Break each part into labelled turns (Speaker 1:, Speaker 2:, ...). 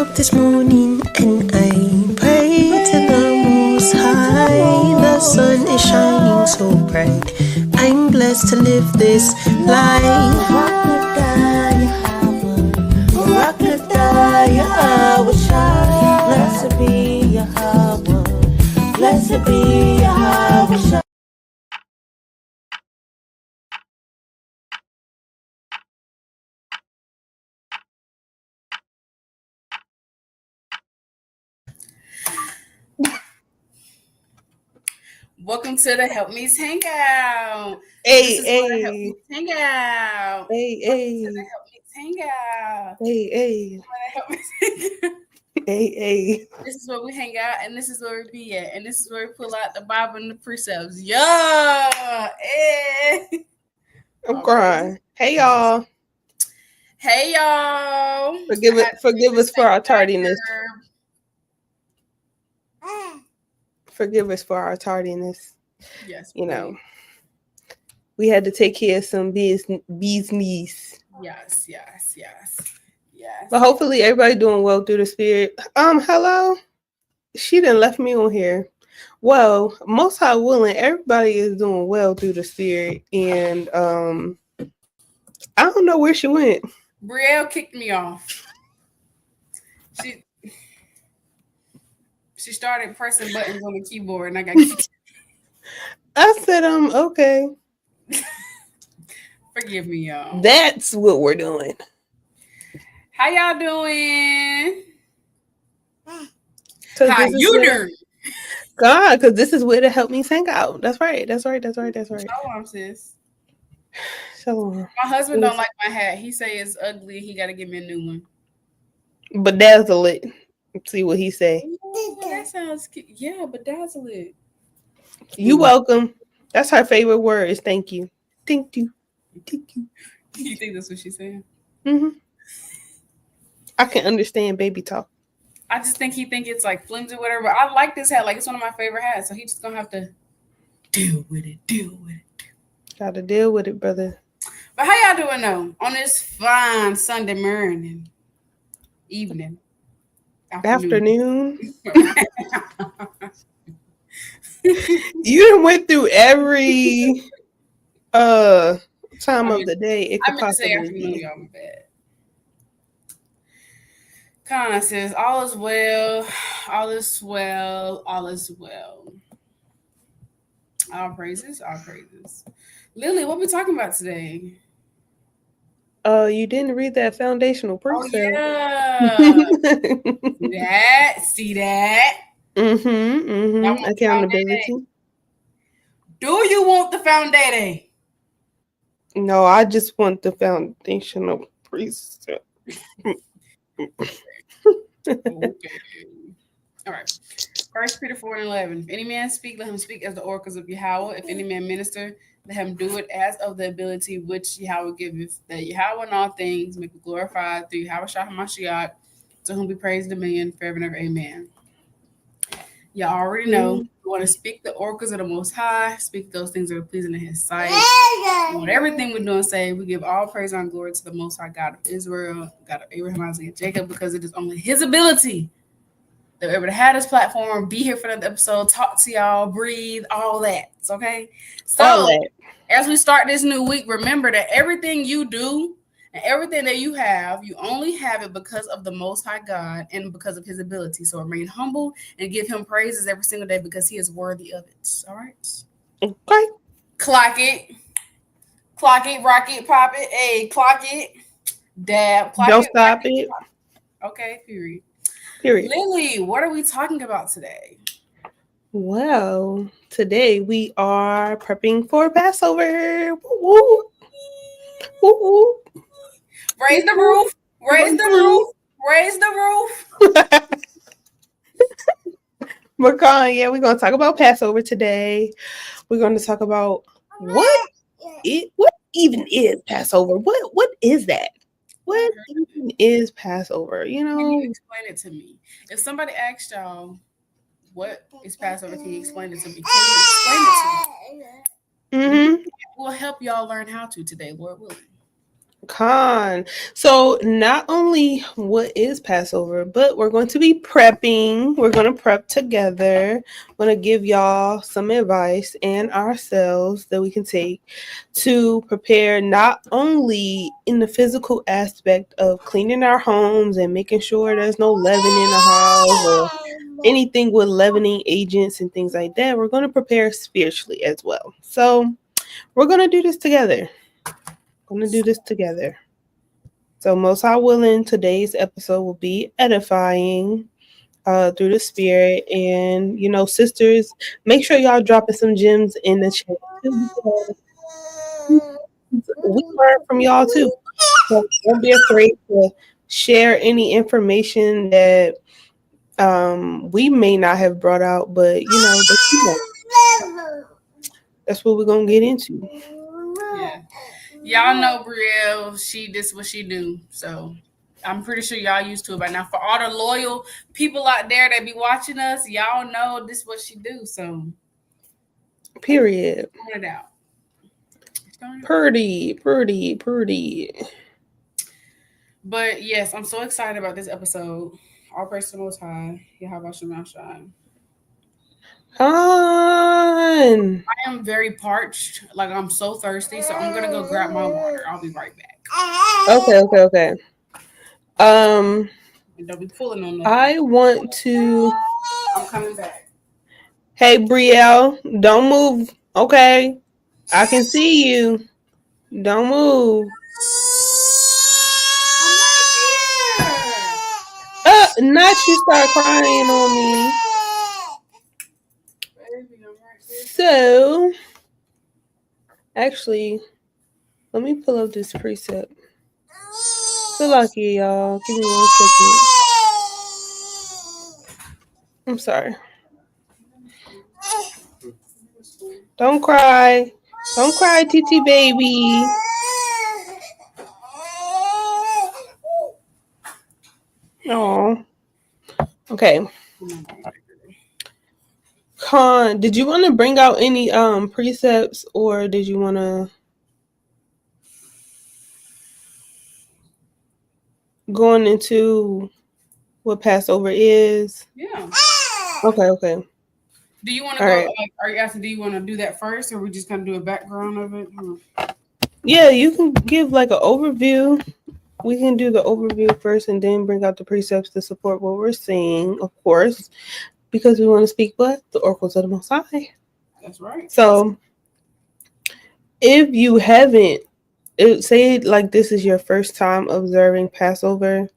Speaker 1: up this morning and I pray to the Most High. The sun is shining so bright. I'm blessed to live this life.
Speaker 2: Yahawashi, blessed be Yahawah, blessed be Yahawashi.
Speaker 3: Welcome to the Helpmeets Hangout.
Speaker 1: Hey,
Speaker 3: this is
Speaker 1: hey.
Speaker 3: For the Helpmeets Hangout.
Speaker 1: Hey, hey.
Speaker 3: Welcome to the Helpmeets Hangout.
Speaker 1: Hey, hey. Hey, hey.
Speaker 3: This is where we hang out, and this is where we be at, and this is where we pull out the Bible and the precepts. Yeah. Hey.
Speaker 1: I'm crying. Hey, y'all.
Speaker 3: Hey, y'all.
Speaker 1: Forgive us for our tardiness. Forgive us for our tardiness.
Speaker 3: Yes.
Speaker 1: You know, we had to take care of some bees knees.
Speaker 3: Yes.
Speaker 1: But hopefully everybody doing well through the spirit. Hello. She done left me on here. Well, most high willing, everybody is doing well through the spirit. And I don't know where she went.
Speaker 3: Brielle kicked me off. She started pressing buttons on the keyboard and I got kicked.
Speaker 1: I said, okay.
Speaker 3: Forgive me, y'all.
Speaker 1: That's what we're doing.
Speaker 3: How y'all doing? How you doing?
Speaker 1: God, because this is where the Helpmeets hang out. That's right.
Speaker 3: Shalawam, sis.
Speaker 1: Shalawam.
Speaker 3: My husband don't like my hat. He say it's ugly. He got to give me a new one.
Speaker 1: Bedazzle it. See what he say.
Speaker 3: Oh, that sounds cute. Yeah, bedazzle it.
Speaker 1: You welcome. That's her favorite word is thank you. Thank you.
Speaker 3: You think that's what she's saying?
Speaker 1: Mm-hmm. I can understand baby talk.
Speaker 3: I just think he think it's like flimsy, whatever. I like this hat. Like, it's one of my favorite hats. So he just gonna have to deal with it.
Speaker 1: Gotta deal with it, brother.
Speaker 3: But how y'all doing though on this fine Sunday morning, evening,
Speaker 1: afternoon? You done went through every time of the day it could possibly be.
Speaker 3: Y'all, my bad. Con says, all is well. All praises. Lily, what we talking about today?
Speaker 1: You didn't read that foundational precept.
Speaker 3: Oh, yeah. See that?
Speaker 1: Mm-hmm. Accountability.
Speaker 3: Do you want the foundation?
Speaker 1: No, I just want the foundational precept.
Speaker 3: Okay. All right. 1 Peter 4:11. If any man speak, let him speak as the oracles of Yahawah. If any man minister, let him do it as of the ability which Yahawah giveth, that Yahawah in all things may be glorified through Yahawashi HaMashiach, to whom be praised dominion forever and ever. Amen. Y'all already know. You want to speak the oracles of the Most High, speak those things that are pleasing in His sight. And everything we're doing, say we give all praise and glory to the Most High God of Israel, God of Abraham, Isaac, and Jacob, because it is only His ability that we're able to have this platform, be here for another episode, talk to y'all, breathe, all that. Okay? So, as we start this new week, remember that everything you do and everything that you have, you only have it because of the Most High God and because of His ability. So, remain humble and give Him praises every single day because He is worthy of it. All right?
Speaker 1: Okay.
Speaker 3: Clock it, rock it, pop it. Hey, clock it, dab, clock
Speaker 1: Don't
Speaker 3: it.
Speaker 1: Stop it.
Speaker 3: Okay, period.
Speaker 1: Lily,
Speaker 3: what are we talking about today?
Speaker 1: Well, today we are prepping for Passover. Woo-woo. Woo-woo.
Speaker 3: Raise the roof. Raise the roof.
Speaker 1: Macan, yeah, we're going to talk about Passover today. We're going to talk about what even is Passover. What is that? What even is Passover? You know,
Speaker 3: can you explain it to me? If somebody asked y'all what is Passover, can you explain it to me? Mm-hmm. We'll help y'all learn how to today, Lord willing.
Speaker 1: Con. So not only what is Passover, but we're going to be prepping. We're going to prep together. I'm going to give y'all some advice and ourselves that we can take to prepare not only in the physical aspect of cleaning our homes and making sure there's no leaven in the house or anything with leavening agents and things like that. We're going to prepare spiritually as well. So we're going to do this together. So, most high willing, today's episode will be edifying through the spirit. And, sisters, make sure y'all dropping some gems in the chat too, because we learn from y'all too. So don't be afraid to share any information that we may not have brought out, but, that's what we're going to get into.
Speaker 3: Yeah. Y'all know Brielle, this what she do. So I'm pretty sure y'all used to it by now. For all the loyal people out there that be watching us, y'all know this what she do. So
Speaker 1: Period.
Speaker 3: point it out.
Speaker 1: Pretty.
Speaker 3: But yes, I'm so excited about this episode. All praise to the Most High. Yahawashi.
Speaker 1: Fun.
Speaker 3: I am very parched. Like, I'm so thirsty. So I'm going to go grab my water. I'll be right back.
Speaker 1: Okay.
Speaker 3: And don't be pulling on nothing.
Speaker 1: I want to.
Speaker 3: I'm coming back.
Speaker 1: Hey, Brielle, don't move. Okay, I can see you. Don't move. Not you start crying on me. So, actually, let me pull up this precept. Good luck, y'all. Give me 1 second. I'm sorry. Don't cry. Don't cry, Titi baby. Oh. Okay. Con, did you want to bring out any precepts, or did you want to going into what Passover is?
Speaker 3: Yeah.
Speaker 1: Okay.
Speaker 3: Do you want to go?
Speaker 1: Right.
Speaker 3: Like, are you asking? Do you want to do that first, or we just gonna do a background of it?
Speaker 1: Yeah, you can give like an overview. We can do the overview first, and then bring out the precepts to support what we're saying, of course, because we want to speak what the oracles of the Most High.
Speaker 3: That's right.
Speaker 1: So, if you haven't, say like this is your first time observing Passover,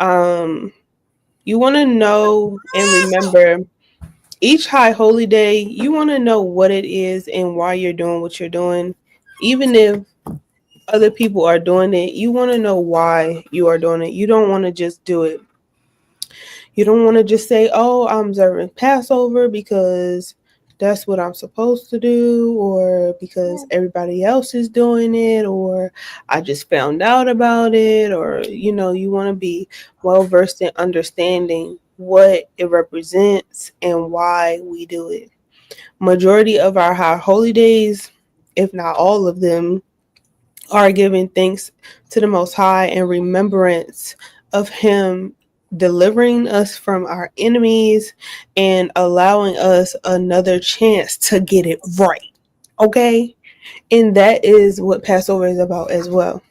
Speaker 1: you want to know and remember each high holy day. You want to know what it is and why you're doing what you're doing, even if other people are doing it. You want to know why you are doing it. You don't want to just do it. You don't want to just say, oh, I'm observing Passover because that's what I'm supposed to do, or because everybody else is doing it, or I just found out about it, or, you want to be well versed in understanding what it represents and why we do it. Majority of our high holy days, if not all of them, are giving thanks to the Most High and remembrance of Him delivering us from our enemies and allowing us another chance to get it right. Okay? And that is what Passover is about as well.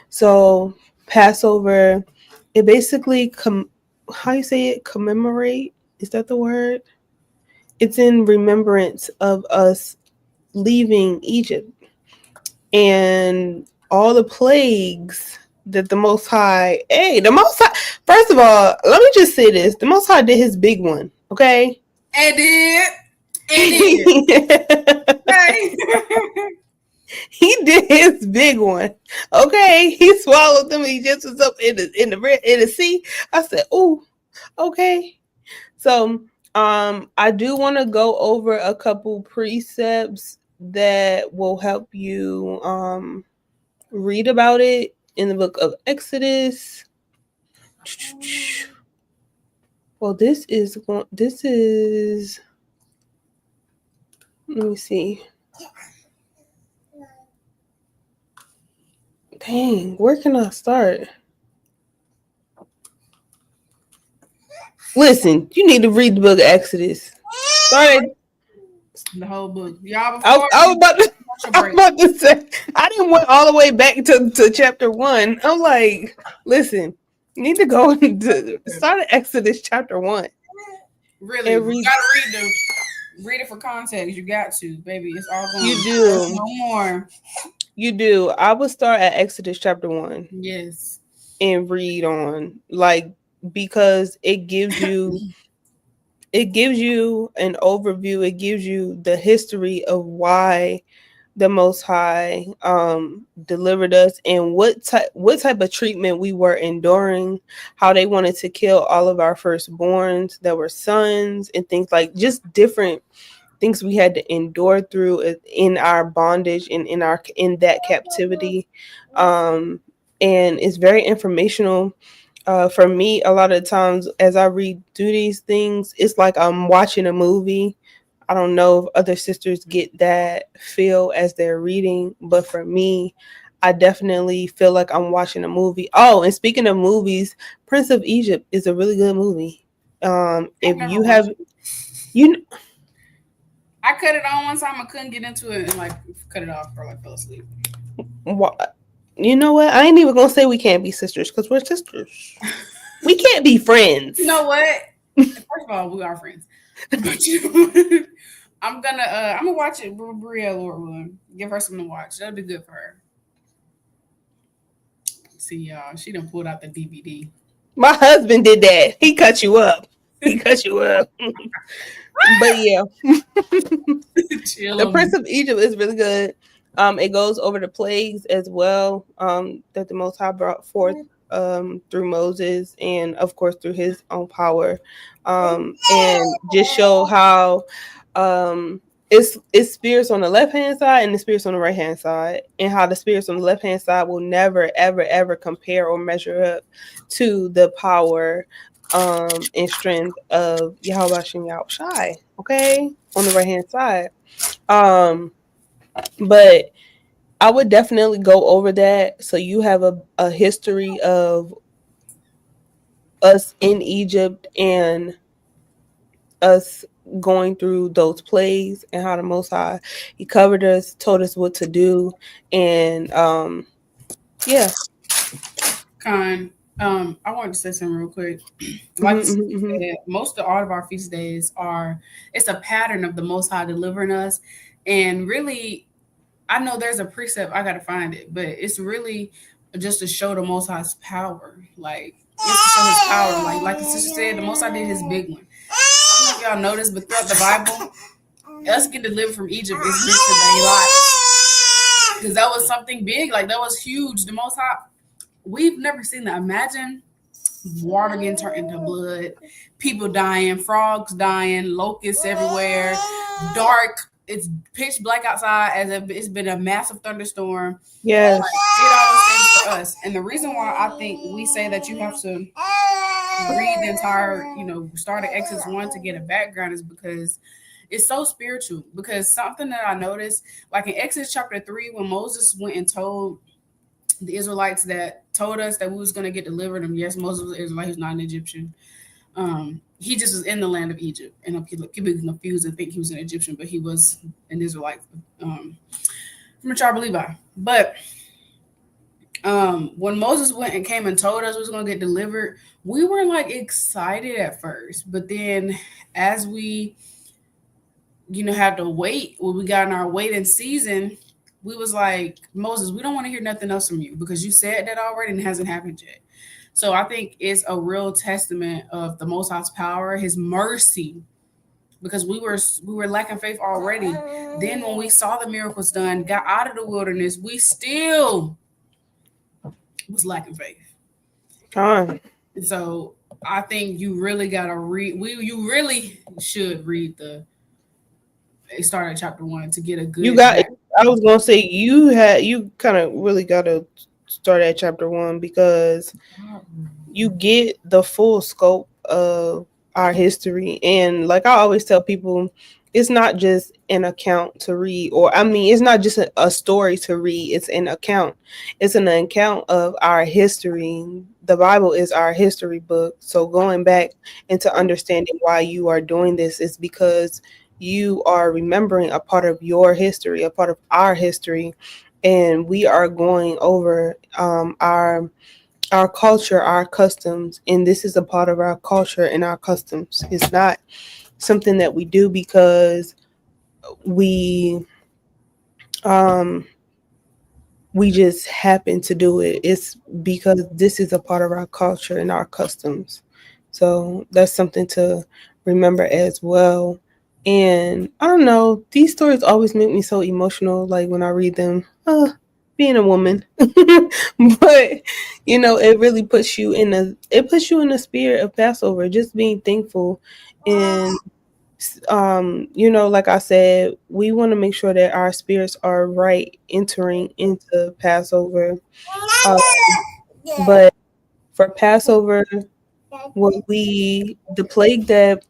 Speaker 1: So, Passover, it basically, how you say it? Commemorate? Is that the word? It's in remembrance of us leaving Egypt and all the plagues that the Most High, first of all, let me just say this. The Most High did his big one, okay?
Speaker 3: It did.
Speaker 1: He did his big one, okay? He swallowed them Egyptians up in the sea. I said, "Ooh, okay." So, I do want to go over a couple precepts that will help you read about it in the book of Exodus. Well, this is let me see. Dang, where can I start? Listen, you need to read the book of Exodus. Sorry,
Speaker 3: The whole book. Y'all
Speaker 1: I,
Speaker 3: before
Speaker 1: I was about to.
Speaker 3: commercial
Speaker 1: I was
Speaker 3: break.
Speaker 1: about to say I didn't went all the way back to chapter 1. I'm like, listen, you need to go to start at Exodus chapter 1
Speaker 3: Really,
Speaker 1: and
Speaker 3: you
Speaker 1: read.
Speaker 3: gotta read it for context. You got to, baby. It's all
Speaker 1: You
Speaker 3: gone. There's
Speaker 1: do,
Speaker 3: no more.
Speaker 1: you do. I would start at Exodus chapter 1
Speaker 3: Yes.
Speaker 1: and read on, like, because it gives you an overview. It gives you the history of why the Most High delivered us and what type of treatment we were enduring, how they wanted to kill all of our firstborns that were sons, and things like just different things we had to endure through in our bondage and in that captivity. And it's very informational. For me, a lot of times as I read through these things, it's like I'm watching a movie. I don't know if other sisters get that feel as they're reading, but for me, I definitely feel like I'm watching a movie. Oh, and speaking of movies, Prince of Egypt is a really good movie.
Speaker 3: I've
Speaker 1: If
Speaker 3: never
Speaker 1: you
Speaker 3: watched
Speaker 1: have,
Speaker 3: it.
Speaker 1: you
Speaker 3: I cut it on one time. I couldn't get into it and like cut it off or like fell asleep.
Speaker 1: you know what? I ain't even gonna say we can't be sisters because we're sisters. We can't be friends.
Speaker 3: You know what? First of all, we are friends. But I'm gonna watch it. Bria, Lord willing, give her something to watch. That'll be good for her. See y'all. She done pulled out the DVD.
Speaker 1: My husband did that. He cut you up. He cut you up. But yeah,
Speaker 3: Chill
Speaker 1: the
Speaker 3: on me.
Speaker 1: Prince of Egypt is really good. It goes over the plagues as well. That the Most High brought forth through Moses and of course through his own power. And just show how it's spirits on the left hand side and the spirits on the right hand side, and how the spirits on the left hand side will never ever compare or measure up to the power and strength of Yahawashi and Yahawashi. Okay, on the right hand side. Um, but I would definitely go over that so you have a history of us in Egypt and us going through those plays and how the Most High he covered us, told us what to do, and yeah.
Speaker 3: I wanted to say something real quick. Like
Speaker 1: Mm-hmm, mm-hmm.
Speaker 3: said, most of all of our feast days are it's a pattern of the Most High delivering us, and really, I know there's a precept. I gotta find it, but it's really just to show the Most High's power. Like it's to show His power. Like the sister said, the Most High did His big one. I don't know if y'all noticed, but throughout the Bible, us getting delivered from Egypt is mentioned a lot because that was something big. Like that was huge. The Most High. We've never seen that. Imagine water getting turned into blood, people dying, frogs dying, locusts everywhere, dark. It's pitch black outside as if it's been a massive thunderstorm.
Speaker 1: Yes.
Speaker 3: Did all those things for us. And the reason why I think we say that you have to read the entire, start at Exodus 1 to get a background is because it's so spiritual. Because something that I noticed, like in Exodus chapter 3, when Moses went and told the Israelites that told us that we was going to get delivered. And yes, Moses was an Israelite. He's not an Egyptian. He just was in the land of Egypt. And people get confused and think he was an Egyptian, but he was an Israelite from the tribe of Levi. But when Moses went and came and told us we was going to get delivered, we were like excited at first. But then as we, had to wait, when we got in our waiting season, we was like, Moses, we don't want to hear nothing else from you because you said that already and it hasn't happened yet. So I think it's a real testament of the Most High's power, His mercy, because we were lacking faith already. Then when we saw the miracles done, got out of the wilderness, we still was lacking faith.
Speaker 1: Time.
Speaker 3: So I think you really gotta read. You really should read start at chapter 1 to get a good.
Speaker 1: You got. I was gonna say you kind of really gotta start at chapter 1 because you get the full scope of our history. And like I always tell people, it's not just an account to read, or I mean, it's not just a story to read. It's an account. It's an account of our history. The Bible is our history book. So going back into understanding why you are doing this is because you are remembering a part of your history, a part of our history, and we are going over our culture, our customs, and this is a part of our culture and our customs. It's not something that we do because we um we just happen to do it. It's because this is a part of our culture and our customs. So that's something to remember as well. And I don't know, these stories always make me so emotional, like when I read them. Being a woman. But it really puts you in the spirit of Passover, just being thankful. And like I said, we want to make sure that our spirits are right entering into Passover. Um, but for Passover, the plague that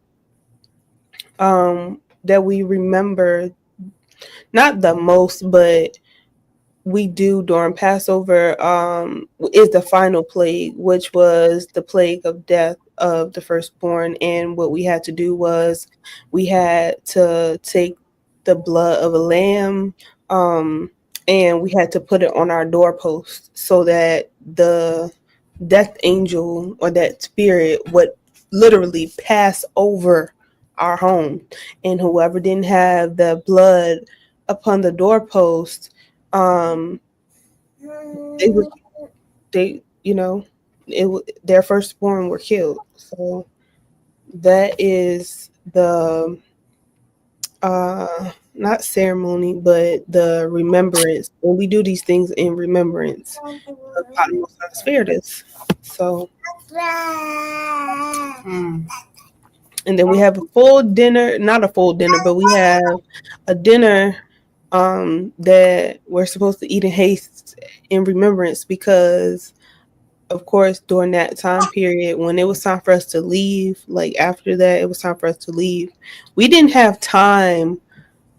Speaker 1: we remember, not the most, but we do during Passover, is the final plague, which was the plague of death of the firstborn. And what we had to do was we had to take the blood of a lamb, and we had to put it on our doorpost so that the death angel or that spirit would literally pass over our home. And whoever didn't have the blood upon the doorpost, they were they their firstborn were killed. So that is the not ceremony, but the remembrance. When we do these things in remembrance of how the Most High spared us. So and then we have a full dinner, not a full dinner, but we have a dinner that we're supposed to eat in haste in remembrance, because of course during that time period when it was time for us to leave, like after that it was time for us to leave, we didn't have time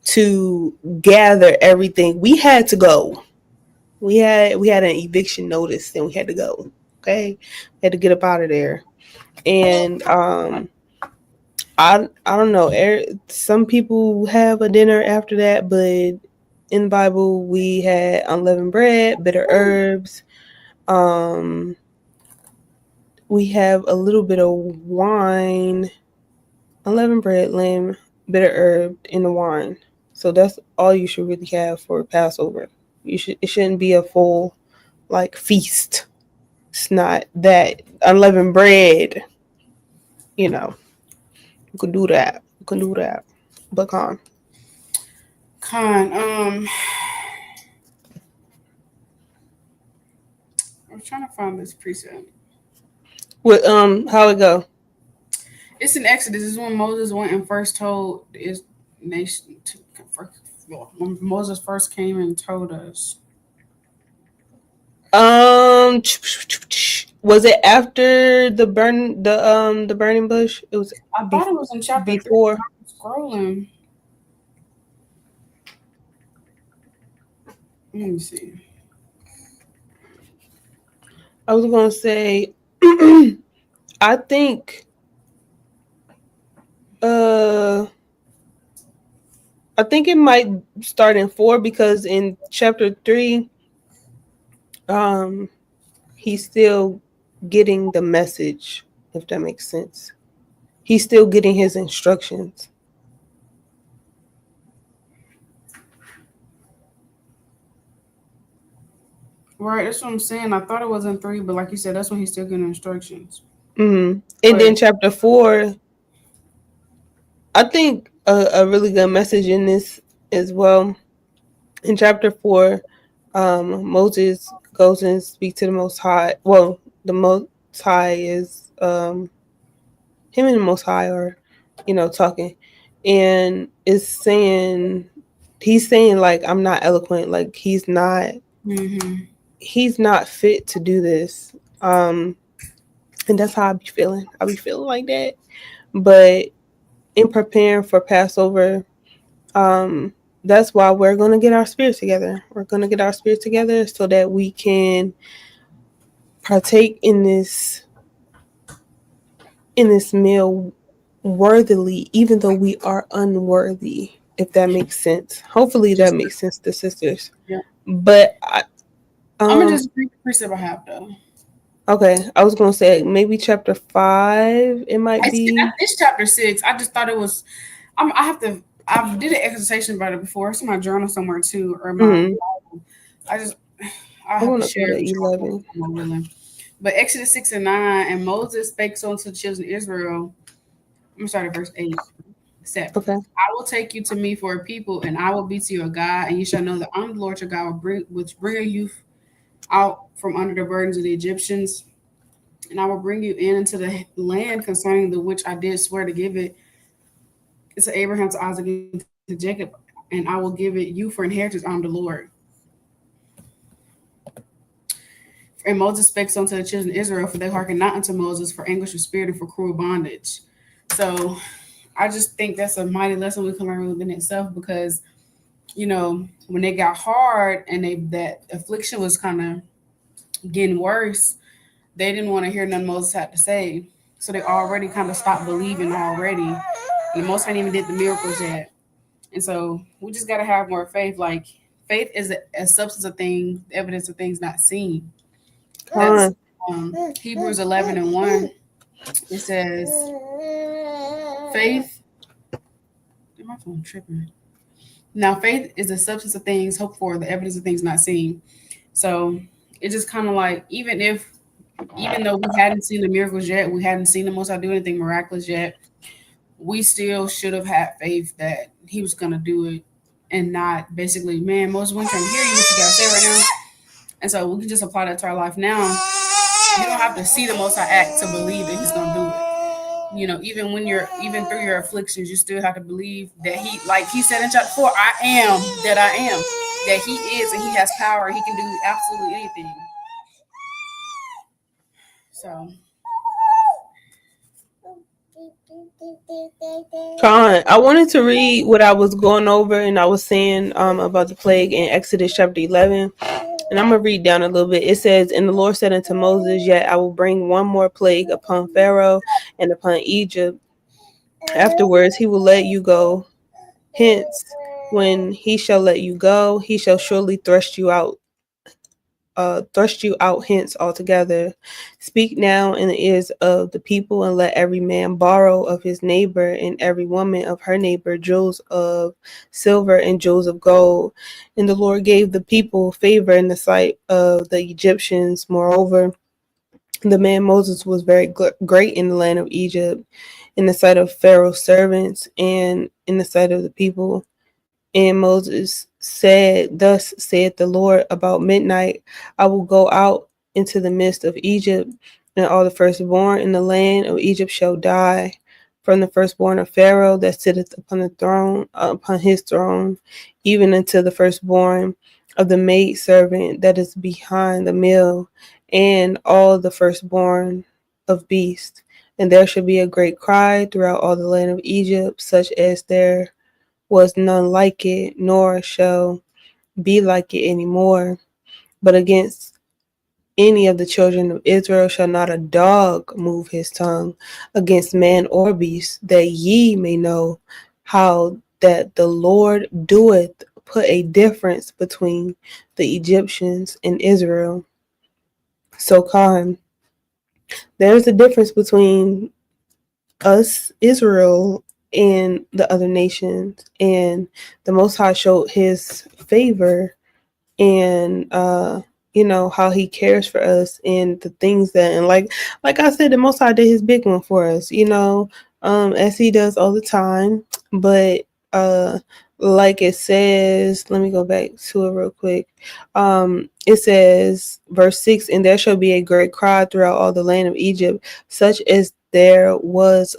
Speaker 1: to gather everything. We had to go. We had an eviction notice and we had to go. Okay, we had to get up out of there. And I don't know. Some people have a dinner after that, but in the Bible we had unleavened bread, bitter herbs. We have a little bit of wine, unleavened bread, lamb, bitter herb, and the wine. So that's all you should really have for Passover. It shouldn't be a full like feast. It's not that unleavened bread. You can do that. You can do that. But
Speaker 3: Con, I'm trying to find this precept.
Speaker 1: With how it go?
Speaker 3: It's in Exodus. This is when Moses went and first told his nation when Moses first came and told us.
Speaker 1: Was it after the burning bush? It was.
Speaker 3: I thought it was in chapter
Speaker 1: before.
Speaker 3: 3. Scrolling. Let me see.
Speaker 1: I was gonna say, I think, I think it might start in 4, because in chapter 3, he's still getting the message, if that makes sense. He's still getting his instructions.
Speaker 3: Right, that's what I'm saying. I thought it was in 3, but like you said, that's when he's still getting instructions.
Speaker 1: And then chapter 4, I think a really good message in this as well. In chapter 4, Moses goes and speaks to the Most High. Well, the Most High is him and the Most High are, talking, and he's saying like, I'm not eloquent. Like he's not.
Speaker 3: Mm-hmm.
Speaker 1: He's not fit to do this. And that's how I be feeling. I be feeling like that. But in preparing for Passover, That's why we're going to get our spirits together. We're going to get our spirits together so that we can partake in this meal worthily, even though we are unworthy, if that makes sense. Hopefully that
Speaker 3: Just
Speaker 1: makes sense to sisters.
Speaker 3: yeah.
Speaker 1: But
Speaker 3: I'm gonna just read the precept I have though.
Speaker 1: okay, I was gonna say maybe chapter 5 it might be.
Speaker 3: This chapter 6. I just thought it was. I have to. I did an exhortation about it before. It's in my journal somewhere too, or my.
Speaker 1: Mm-hmm.
Speaker 3: I just. I
Speaker 1: I
Speaker 3: have
Speaker 1: want
Speaker 3: to
Speaker 1: to go
Speaker 3: share
Speaker 1: to
Speaker 3: it with y'all
Speaker 1: 11.
Speaker 3: if I'm willing. But Exodus 6 and 9, and Moses spake so unto the children of Israel. I'm gonna start at verse 8. 7.
Speaker 1: Okay.
Speaker 3: I will take you to me for a people, and I will be to you a God, and you shall know that I'm the Lord your God, which bring you out from under the burdens of the Egyptians, and I will bring you in into the land concerning the which I did swear to give it to Abraham, to Isaac, and to Jacob, and I will give it you for inheritance. I'm the Lord. And Moses spake unto the children of Israel, for they hearkened not unto Moses for anguish of spirit and for cruel bondage. So I just think that's a mighty lesson we can learn within itself, because when they got hard and that affliction was kind of getting worse, they didn't want to hear nothing Moses had to say. So they already kind of stopped believing already. And Moses hadn't even did the miracles yet. And so we just got to have more faith. Like, faith is a substance of things, evidence of things not seen. That's Hebrews 11:1. It says, faith. My phone tripping. Now, faith is the substance of things hoped for, the evidence of things not seen. So it's just kind of like, even though we hadn't seen the miracles yet, we hadn't seen the Most High do anything miraculous yet, we still should have had faith that He was gonna do it, and not basically, man, Moses, we can't hear you. What you gotta say right now? And so we can just apply that to our life now. You don't have to see the Most High act to believe that He's gonna do it. Even through your afflictions, you still have to believe that He, like He said in chapter 4, I am that I am, that He is, and He has power. He can do absolutely anything. So
Speaker 1: I wanted to read what I was going over and I was saying about the plague in Exodus chapter 11. And I'm going to read down a little bit. It says, and the Lord said unto Moses, yet I will bring one more plague upon Pharaoh and upon Egypt. Afterwards, he will let you go. Hence, when he shall let you go, he shall surely thrust you out hence altogether. Speak now in the ears of the people, and let every man borrow of his neighbor, and every woman of her neighbor, jewels of silver and jewels of gold. And the Lord gave the people favor in the sight of the Egyptians. Moreover, the man Moses was very great in the land of Egypt, in the sight of Pharaoh's servants, and in the sight of the people. And Moses said, thus saith the Lord, about midnight I will go out into the midst of Egypt, and all the firstborn in the land of Egypt shall die, from the firstborn of Pharaoh that sitteth upon the throne, upon his throne, even unto the firstborn of the maid servant that is behind the mill, and all the firstborn of beasts. And there shall be a great cry throughout all the land of Egypt, such as there was none like it, nor shall be like it any more. But against any of the children of Israel shall not a dog move his tongue against man or beast, that ye may know how that the Lord doeth put a difference between the Egyptians and Israel. So, Khan, there's a difference between us, Israel, and the other nations, and the Most High showed His favor, and how He cares for us, and the things that, and like I said, the Most High did His big one for us, as He does all the time. But like it says, let me go back to it real quick. It says, verse 6, and there shall be a great cry throughout all the land of Egypt, such as there was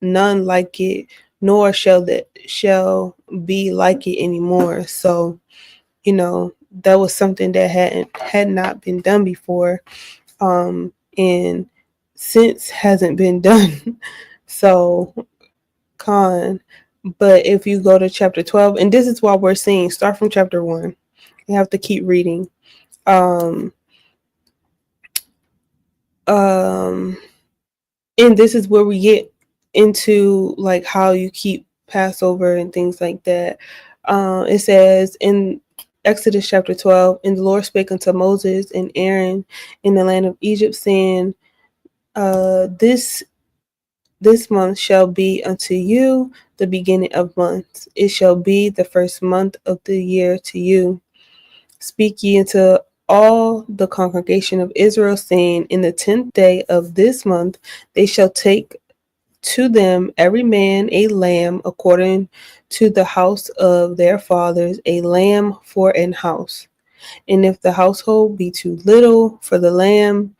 Speaker 1: none like it, nor shall be like it anymore. So, that was something that had not been done before, and since hasn't been done. So, Khan, But if you go to chapter 12, and this is what we're seeing, start from chapter 1. You have to keep reading. Um, and this is where we get into like how you keep Passover and things like that. It says in Exodus chapter 12, and the Lord spake unto Moses and Aaron in the land of Egypt, saying, this month shall be unto you the beginning of months. It shall be the first month of the year to you. Speak ye unto all the congregation of Israel, saying, in the 10th day of this month they shall take to them every man a lamb according to the house of their fathers, a lamb for an house. And if the household be too little for the lamb,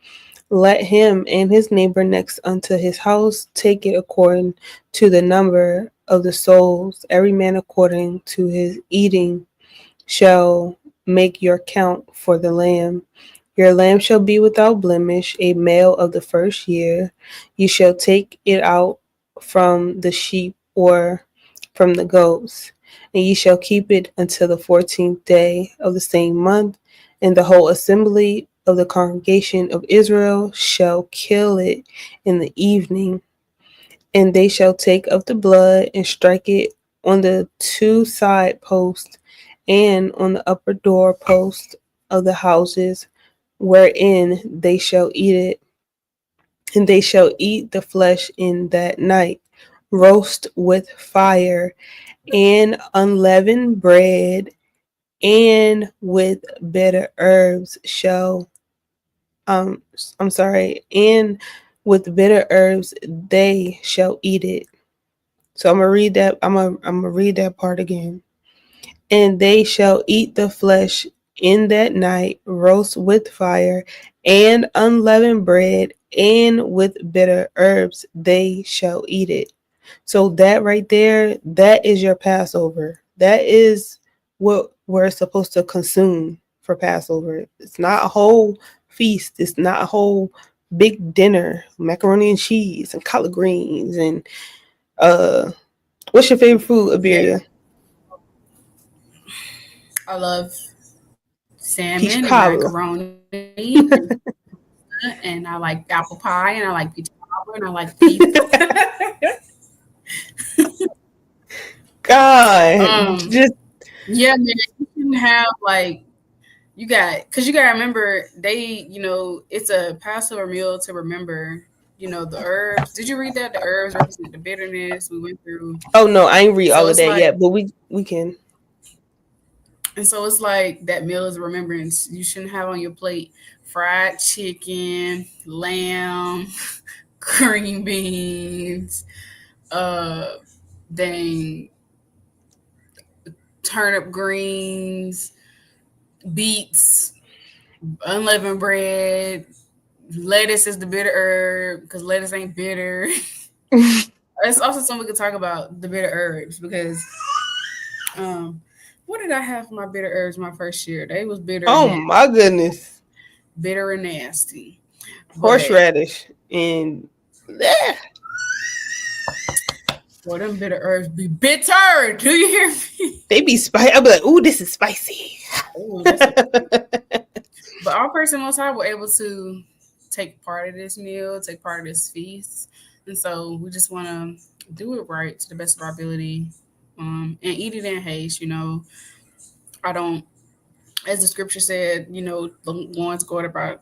Speaker 1: let him and his neighbor next unto his house take it according to the number of the souls, every man according to his eating shall make your count for the lamb. Your lamb shall be without blemish, a male of the first year. You shall take it out from the sheep or from the goats, and ye shall keep it until the 14th day of the same month, and the whole assembly of the congregation of Israel shall kill it in the evening. And they shall take of the blood and strike it on the 2 side posts and on the upper door post of the houses wherein they shall eat it. And they shall eat the flesh in that night, roast with fire and unleavened bread, and with bitter herbs shall and with bitter herbs they shall eat it. So I'm gonna read that. I'm gonna read that part again. And they shall eat the flesh in that night, roast with fire and unleavened bread, and with bitter herbs they shall eat it. So that right there, that is your Passover. That is what we're supposed to consume for Passover. It's not a whole feast. It's not a whole big dinner, macaroni and cheese and collard greens and what's your favorite food, Abarriyah?
Speaker 3: I love salmon
Speaker 1: Peach
Speaker 3: and
Speaker 1: cobbler.
Speaker 3: macaroni and I like apple pie and I like peach cobbler and I like pizza.
Speaker 1: God, just
Speaker 3: Yeah, man, you shouldn't have like because you gotta remember it's a Passover meal to remember. The herbs. Did you read that? The herbs represent the bitterness we went through.
Speaker 1: oh no, I ain't read
Speaker 3: So
Speaker 1: all of
Speaker 3: it's
Speaker 1: that
Speaker 3: like,
Speaker 1: yet, but we can.
Speaker 3: and so it's like that meal is a remembrance. You shouldn't have on your plate fried chicken, lamb, green beans, uh, dang turnip greens, beets, unleavened bread. Lettuce is the bitter herb because lettuce ain't bitter. It's also something we could talk about the bitter herbs because what did I have for my bitter herbs my first year? They was bitter and
Speaker 1: Oh
Speaker 3: nasty.
Speaker 1: my goodness,
Speaker 3: Bitter and nasty. But
Speaker 1: horseradish and yeah.
Speaker 3: boy, them bitter herbs be bitter. Do you hear me?
Speaker 1: They be spicy. I'll be like, ooh, this is spicy.
Speaker 3: Ooh, but our person most high were able to take part of this meal, take part of this feast. And so we just want to do it right to the best of our ability and eat it in haste. I don't, as the scripture said, the ones go about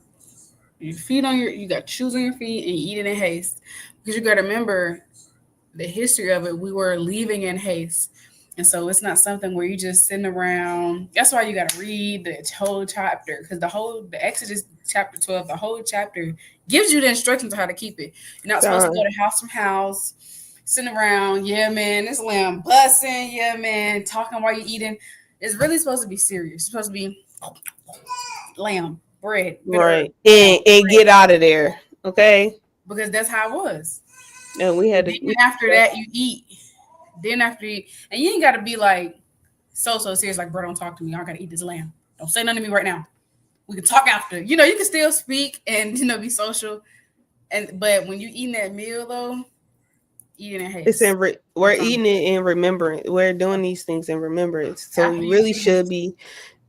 Speaker 3: you got shoes on your feet and you eat it in haste. Because you got to remember the history of it. We were leaving in haste. And so it's not something where you just sitting around. That's why you got to read the whole chapter because the Exodus chapter 12, the whole chapter gives you the instructions on how to keep it. You're not supposed to go to house from house, sitting around. Yeah, man, this lamb bussing. Yeah, man, talking while you're eating. It's really supposed to be serious. It's supposed to be lamb, bread,
Speaker 1: Right.
Speaker 3: lamb,
Speaker 1: And get out of there. Okay.
Speaker 3: because that's how it was.
Speaker 1: And we had
Speaker 3: And
Speaker 1: to.
Speaker 3: then after that, you eat. Then after you, and you ain't got to be like so serious, like, bro, don't talk to me. I gotta eat this lamb. Don't say nothing to me right now. We can talk after. You can still speak and be social. But when you eating that meal though, eating in
Speaker 1: It's
Speaker 3: haste.
Speaker 1: we're eating it in remembrance. We're doing these things in remembrance. So
Speaker 3: After
Speaker 1: you
Speaker 3: you
Speaker 1: really
Speaker 3: feast,
Speaker 1: should be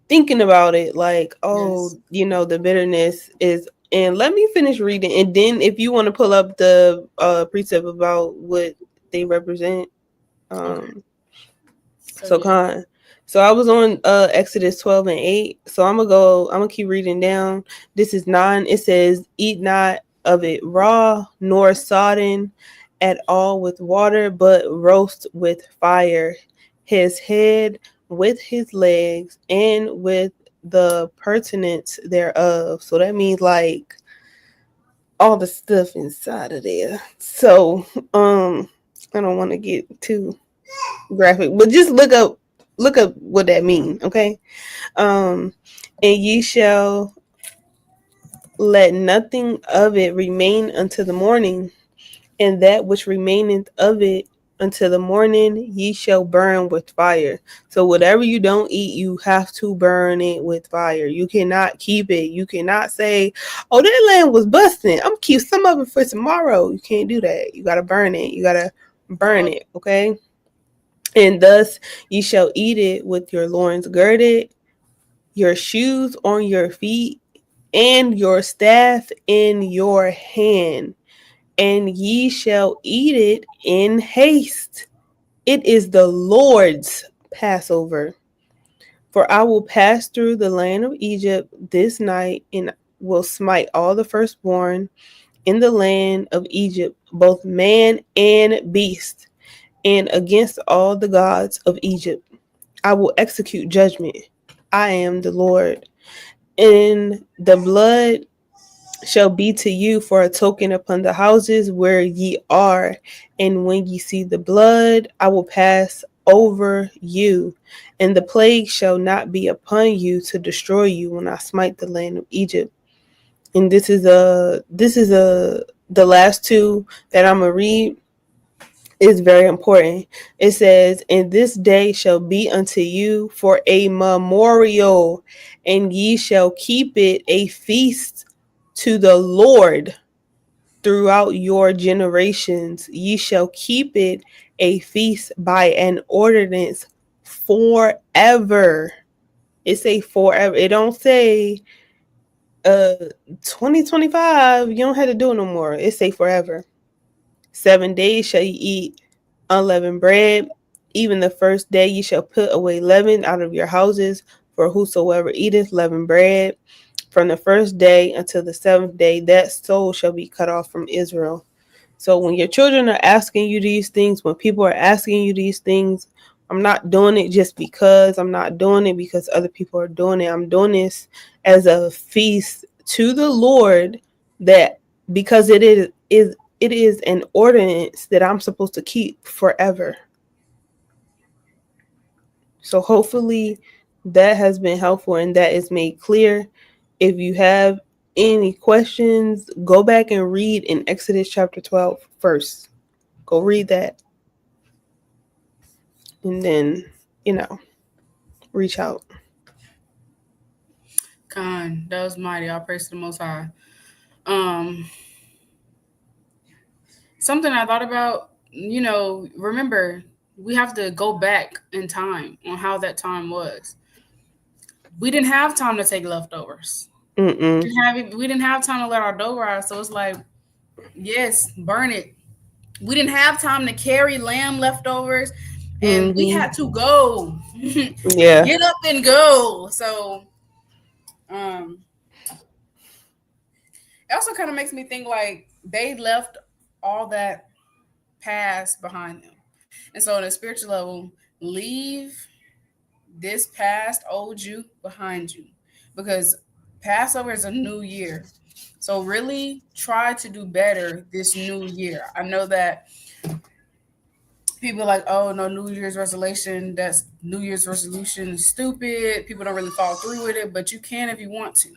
Speaker 1: thinking about it like, oh,
Speaker 3: yes.
Speaker 1: the bitterness is. And let me finish reading, and then if you want to pull up the precept about what they represent,
Speaker 3: Okay.
Speaker 1: um,
Speaker 3: So
Speaker 1: so
Speaker 3: yeah.
Speaker 1: Khan. So I was on Exodus 12 and 8. So I'm gonna keep reading down. This is 9. It says, eat not of it raw, nor sodden at all with water, but roast with fire his head with his legs and with the pertinence thereof. So that means like all the stuff inside of there. So I don't want to get too graphic, but just look up what that mean, okay? Um, and ye shall let nothing of it remain until the morning, and that which remaineth of it until the morning ye shall burn with fire. So whatever you don't eat, you have to burn it with fire. You cannot keep it. You cannot say, oh, that lamb was busting, I'm gonna keep some of it for tomorrow. You can't do that. You gotta burn it. You gotta burn it, okay? And thus ye shall eat it with your loins girded, your shoes on your feet, and your staff in your hand. And ye shall eat it in haste. It is the Lord's Passover. For I will pass through the land of Egypt this night, and will smite all the firstborn in the land of Egypt, both man and beast, and against all the gods of Egypt I will execute judgment. I am the Lord. And the blood shall be to you for a token upon the houses where ye are. And when ye see the blood, I will pass over you, and the plague shall not be upon you to destroy you when I smite the land of Egypt. And this is the last two that I'm gonna read is very important. It says, and this day shall be unto you for a memorial, and ye shall keep it a feast to the Lord throughout your generations. Ye shall keep it a feast by an ordinance forever. It say forever. It don't say 2025. You don't have to do it no more. It say forever. 7 days shall ye eat unleavened bread. Even the first day ye shall put away leaven out of your houses, for whosoever eateth leavened bread from the first day until the seventh day, that soul shall be cut off from Israel. So when your children are asking you these things, when people are asking you these things, I'm not doing it just because. I'm not doing it because other people are doing it. I'm doing this as a feast to the Lord, that because it is an ordinance that I'm supposed to keep forever. So hopefully that has been helpful and that is made clear. If you have any questions, go back and read in Exodus chapter 12 first. Go read that, and then, reach out.
Speaker 3: Khan, that was mighty. All praise to the Most High. Um, Something I thought about, remember, we have to go back in time on how that time was. We didn't have time to take leftovers.
Speaker 1: Mm-mm.
Speaker 3: We didn't have time to let our dough rise. So it's like, yes, burn it. We didn't have time to carry lamb leftovers, and we
Speaker 1: Mm-hmm.
Speaker 3: had to go.
Speaker 1: Yeah.
Speaker 3: Get up and go. So um it also kind of makes me think like they left all that past behind them. And so on a spiritual level, leave this past old you behind you, because Passover is a new year. So really try to do better this new year. I know that people are like, oh no, New Year's resolution, that's New Year's resolution is stupid. People don't really follow through with it, but you can if you want to.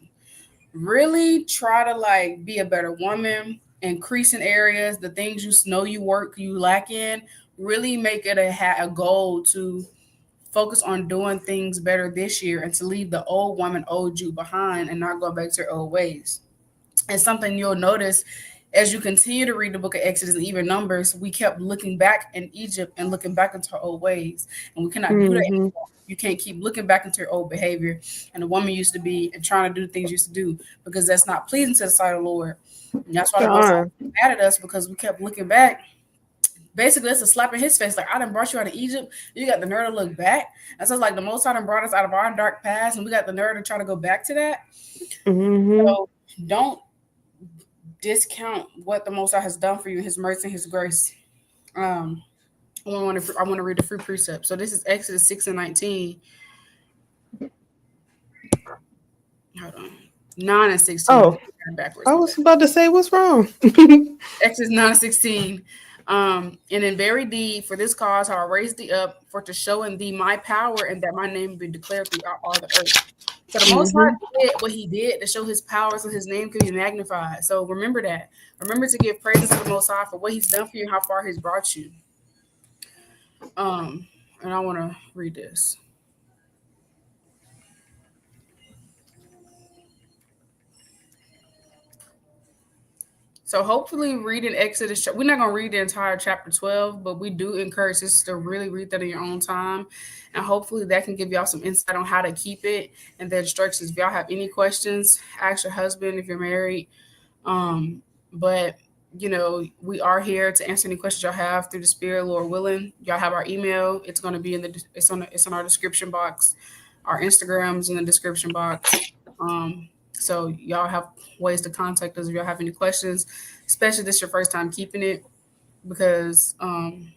Speaker 3: Really try to like be a better woman, increase in areas, the things you know you lack in. Really make it a goal to focus on doing things better this year and to leave the old woman, old you behind and not go back to your old ways. And something you'll notice as you continue to read the book of Exodus and even Numbers, we kept looking back in Egypt and looking back into our old ways. And we cannot do that anymore. You can't keep looking back into your old behavior and the woman used to be and trying to do the things you used to do, because that's not pleasing to the sight of the Lord. And that's why the Most High was mad at us, because we kept looking back. Basically, that's a slap in his face. Like, I done brought you out of Egypt. You got the nerve to look back. And so it's like the Most High done brought us out of our dark past, and we got the nerve to try to go back to that. So don't discount what the Most High has done for you, His mercy and His grace. I want to read the free precept. So this is Exodus 6:19. Hold on. 9 and 16.
Speaker 1: Oh, I was about to say, what's wrong?
Speaker 3: Exodus 9:16. And in very deed, for this cause have I raised thee up, for to show in thee my power, and that my name be declared throughout all the earth. So the Most High did what He did to show His power, so His name could be magnified. So remember that. Remember to give praises to the Most High for what He's done for you, how far He's brought you. And I want to read this. So hopefully reading Exodus, we're not going to read the entire chapter 12, but we do encourage sisters to really read that in your own time. And hopefully that can give y'all some insight on how to keep it and the instructions. If y'all have any questions, ask your husband if you're married. But, you know, we are here to answer any questions y'all have through the Spirit, Lord willing. Y'all have our email. It's going to be it's on our description box. Our Instagram's in the description box. So y'all have ways to contact us if y'all have any questions, especially if this is your first time keeping it, because I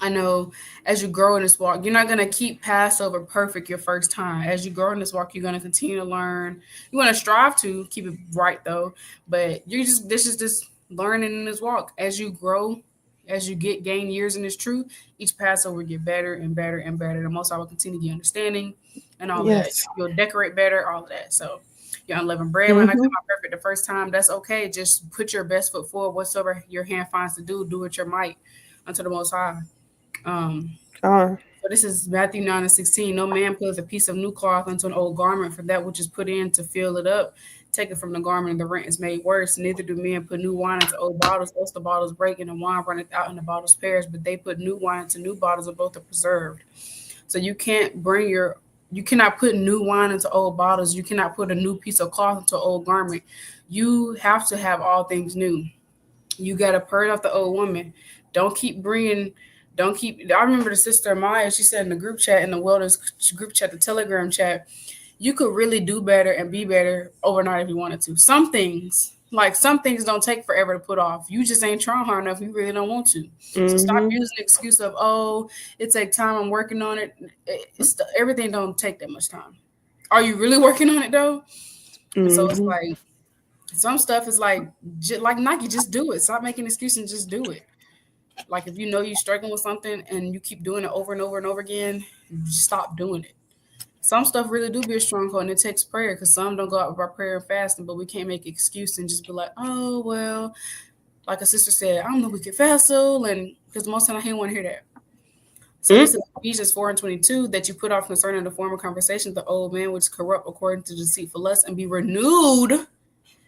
Speaker 3: know as you grow in this walk, you're not going to keep Passover perfect your first time. As you grow in this walk, you're going to continue to learn. You want to strive to keep it right, though, but this is just learning in this walk. As you grow, as you gain years in this truth, each Passover get better and better and better. The Most High will continue to get understanding and all that. You'll decorate better, all of that. So your unleavened bread might not come out perfect the first time. That's okay. Just put your best foot forward. Whatsoever your hand finds to do it your might unto the Most High. So this is Matthew 9:16. No man puts a piece of new cloth into an old garment, for that which is put in to fill it up, take it from the garment, and the rent is made worse. Neither do men put new wine into old bottles, else the bottles break, and the wine runneth out, and the bottles perish. But they put new wine into new bottles, and both are preserved. So you cannot put new wine into old bottles. You cannot put a new piece of cloth into an old garment. You have to have all things new. You got to purge off the old woman. I remember the sister Maya, she said in the group chat, in the wellness group chat, the Telegram chat, you could really do better and be better overnight if you wanted to. Some things don't take forever to put off. You just ain't trying hard enough. You really don't want to. So stop using the excuse of, oh, it takes time. I'm working on it. Everything don't take that much time. Are you really working on it though? So it's like, some stuff is like Nike, just do it. Stop making excuses and just do it. Like if you know you're struggling with something and you keep doing it over and over and over again, just stop doing it. Some stuff really do be a stronghold, and it takes prayer, because some don't go out with our prayer and fasting, but we can't make an excuse and just be like, oh, well, like a sister said, I'm the wicked vessel, and because most of the time I don't want to hear that. So this is Ephesians 4:22, that you put off concerning the former conversation, the old man which is corrupt according to deceitful lust, and be renewed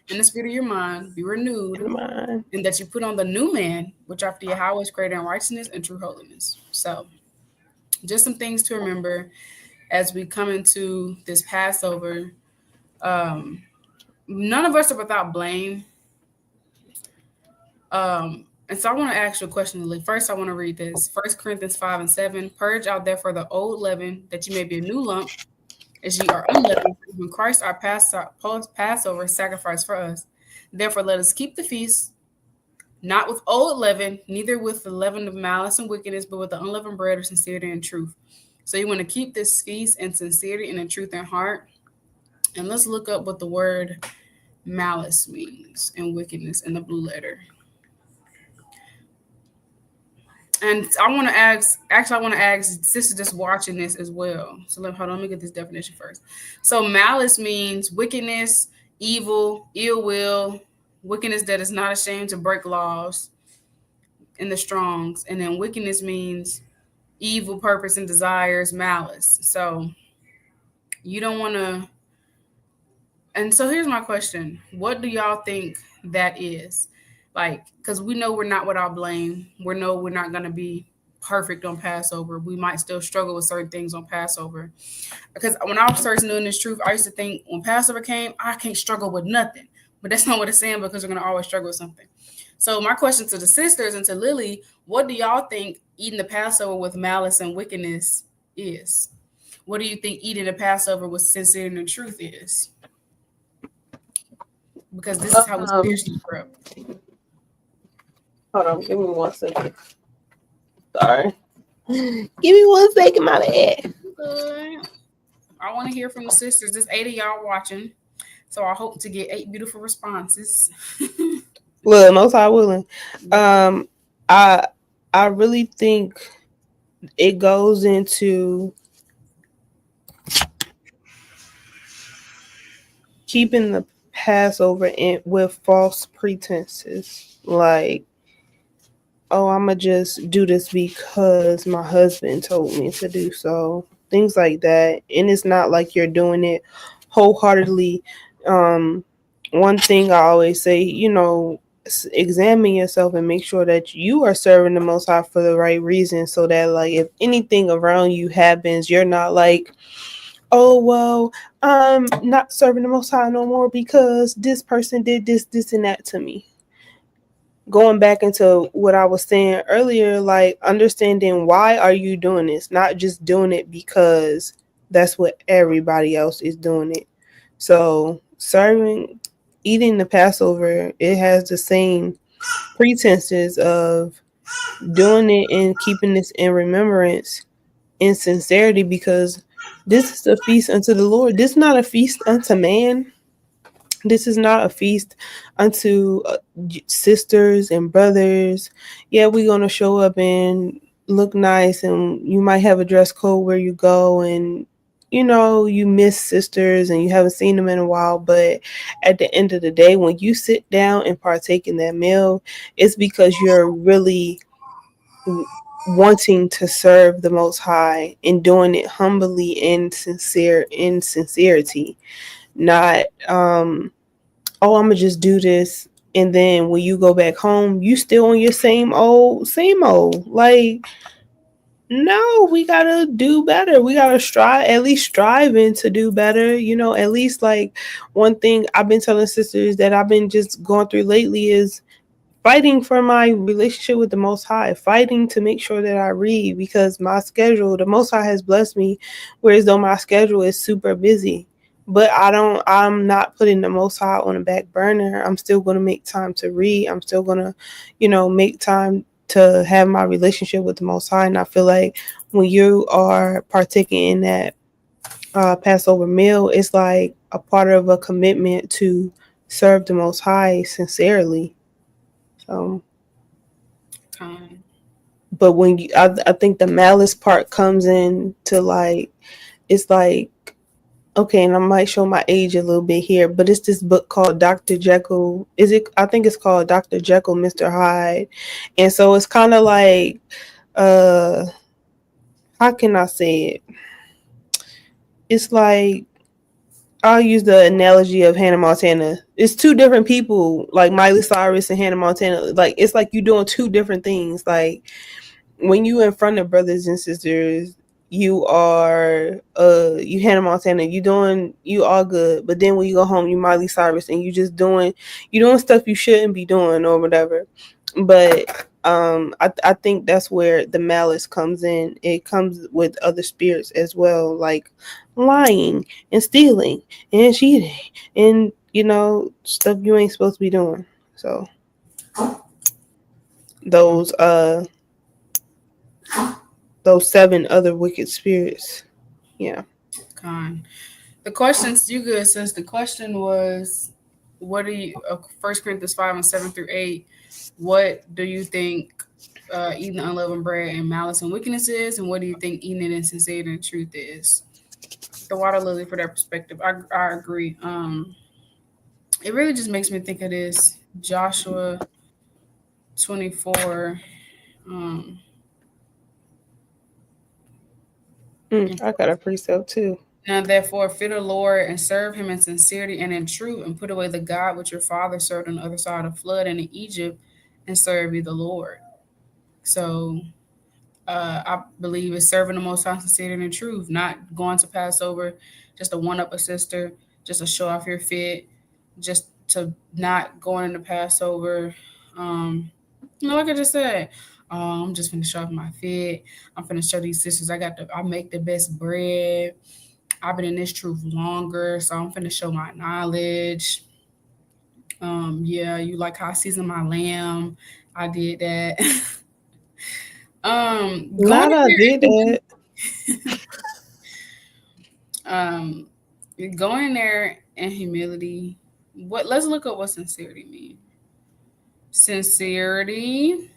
Speaker 3: in the spirit of your mind, be renewed, and that you put on the new man, which after Yahawah is created in righteousness and true holiness. So just some things to remember as we come into this Passover. None of us are without blame. And so I want to ask you a question, Lily. First, I want to read this. 1 Corinthians 5:7. Purge out therefore the old leaven, that you may be a new lump, as ye are unleavened, when Christ our Passover sacrificed for us. Therefore let us keep the feast, not with old leaven, neither with the leaven of malice and wickedness, but with the unleavened bread of sincerity and truth. So you want to keep this feast in sincerity and in truth and heart. And let's look up what the word malice means and wickedness in the blue letter. And I want to ask sisters just watching this as well. So let me get this definition first. So malice means wickedness, evil, ill will, wickedness that is not ashamed to break laws in the Strongs. And then wickedness means evil purpose and desires, malice. So you don't want to. And so here's my question. What do y'all think that is. Like, because we know we're not without blame. We know we're not going to be perfect on Passover. We might still struggle with certain things on Passover. Because when I was first knowing this truth, I used to think when Passover came, I can't struggle with nothing. But that's not what it's saying, because we're going to always struggle with something. So my question to the sisters and to Lily, what do y'all think eating the Passover with malice and wickedness is? What do you think eating the Passover with sincerity and truth is? Because this is how we
Speaker 1: Um,
Speaker 3: spiritually grow.
Speaker 1: hold on, give me 1 second. Sorry. Give me 1 second, my bad.
Speaker 3: I want to hear from the sisters. There's 8 of y'all watching, so I hope to get 8 beautiful responses.
Speaker 1: Look, most I willing. I I really think it goes into keeping the Passover in with false pretenses, like, oh, I'ma just do this because my husband told me to do so. Things like that. And it's not like you're doing it wholeheartedly. One thing I always say, examine yourself and make sure that you are serving the Most High for the right reason, so that, like, if anything around you happens, you're not like, oh, well, I'm not serving the Most High no more because this person did this, and that to me. Going back into what I was saying earlier, like, understanding why are you doing this, not just doing it because that's what everybody else is doing it. So eating the Passover, it has the same pretenses of doing it and keeping this in remembrance in sincerity, because this is a feast unto the Lord. This is not a feast unto man. This is not a feast unto sisters and brothers. Yeah, we're going to show up and look nice, and you might have a dress code where you go, and you miss sisters and you haven't seen them in a while. But at the end of the day, when you sit down and partake in that meal, it's because you're really wanting to serve the Most High and doing it humbly and sincerity, not oh, I'm gonna just do this, and then when you go back home, you still on your same old. Like, no, we gotta do better. We gotta at least striving to do better. At least, like, one thing I've been telling sisters that I've been just going through lately is fighting for my relationship with the Most High, fighting to make sure that I read, because my schedule, the Most High has blessed me, whereas though my schedule is super busy. But I'm not putting the Most High on the back burner. I'm still going to make time to read. I'm still going to, make time to have my relationship with the Most High. And I feel like when you are partaking in that Passover meal, it's like a part of a commitment to serve the Most High sincerely. So, but when I think the malice part comes in to, like, it's like, okay, and I might show my age a little bit here, but it's this book called Dr. Jekyll. I think it's called Dr. Jekyll, Mr. Hyde. And so it's kind of like, how can I say it? It's like, I'll use the analogy of Hannah Montana. It's two different people, like Miley Cyrus and Hannah Montana. Like, it's like you doing two different things. Like, when you in front of brothers and sisters, you are you Hannah Montana, you all good. But then when you go home, you Miley Cyrus, and you doing stuff you shouldn't be doing or whatever. But I think that's where the malice comes in. It comes with other spirits as well, like lying and stealing and cheating and stuff you ain't supposed to be doing. So those 7 other wicked spirits. Yeah.
Speaker 3: The questions, you good, sis. The question was, what do you, 1 Corinthians 5 and 7 through 8, what do you think eating unleavened bread and malice and wickedness is, and what do you think eating it in sincerity and truth is? The water lily, for that perspective, I agree. It really just makes me think of this Joshua 24.
Speaker 1: I got a precept too.
Speaker 3: Now therefore fear the Lord and serve him in sincerity and in truth, and put away the God which your father served on the other side of the flood and in Egypt, and serve you the Lord. So I believe it's serving the Most High sincerity and in truth, not going to Passover just to one up a sister, just to show off your fit, just to not going into Passover. Like I just said, I'm just finna show off my fit. I'm finna show these sisters I make the best bread. I've been in this truth longer, so I'm finna show my knowledge. Yeah, you like how I season my lamb? I did that.
Speaker 1: Not
Speaker 3: Going
Speaker 1: I
Speaker 3: in
Speaker 1: did that.
Speaker 3: going in there in humility. Let's look up what sincerity means. Sincerity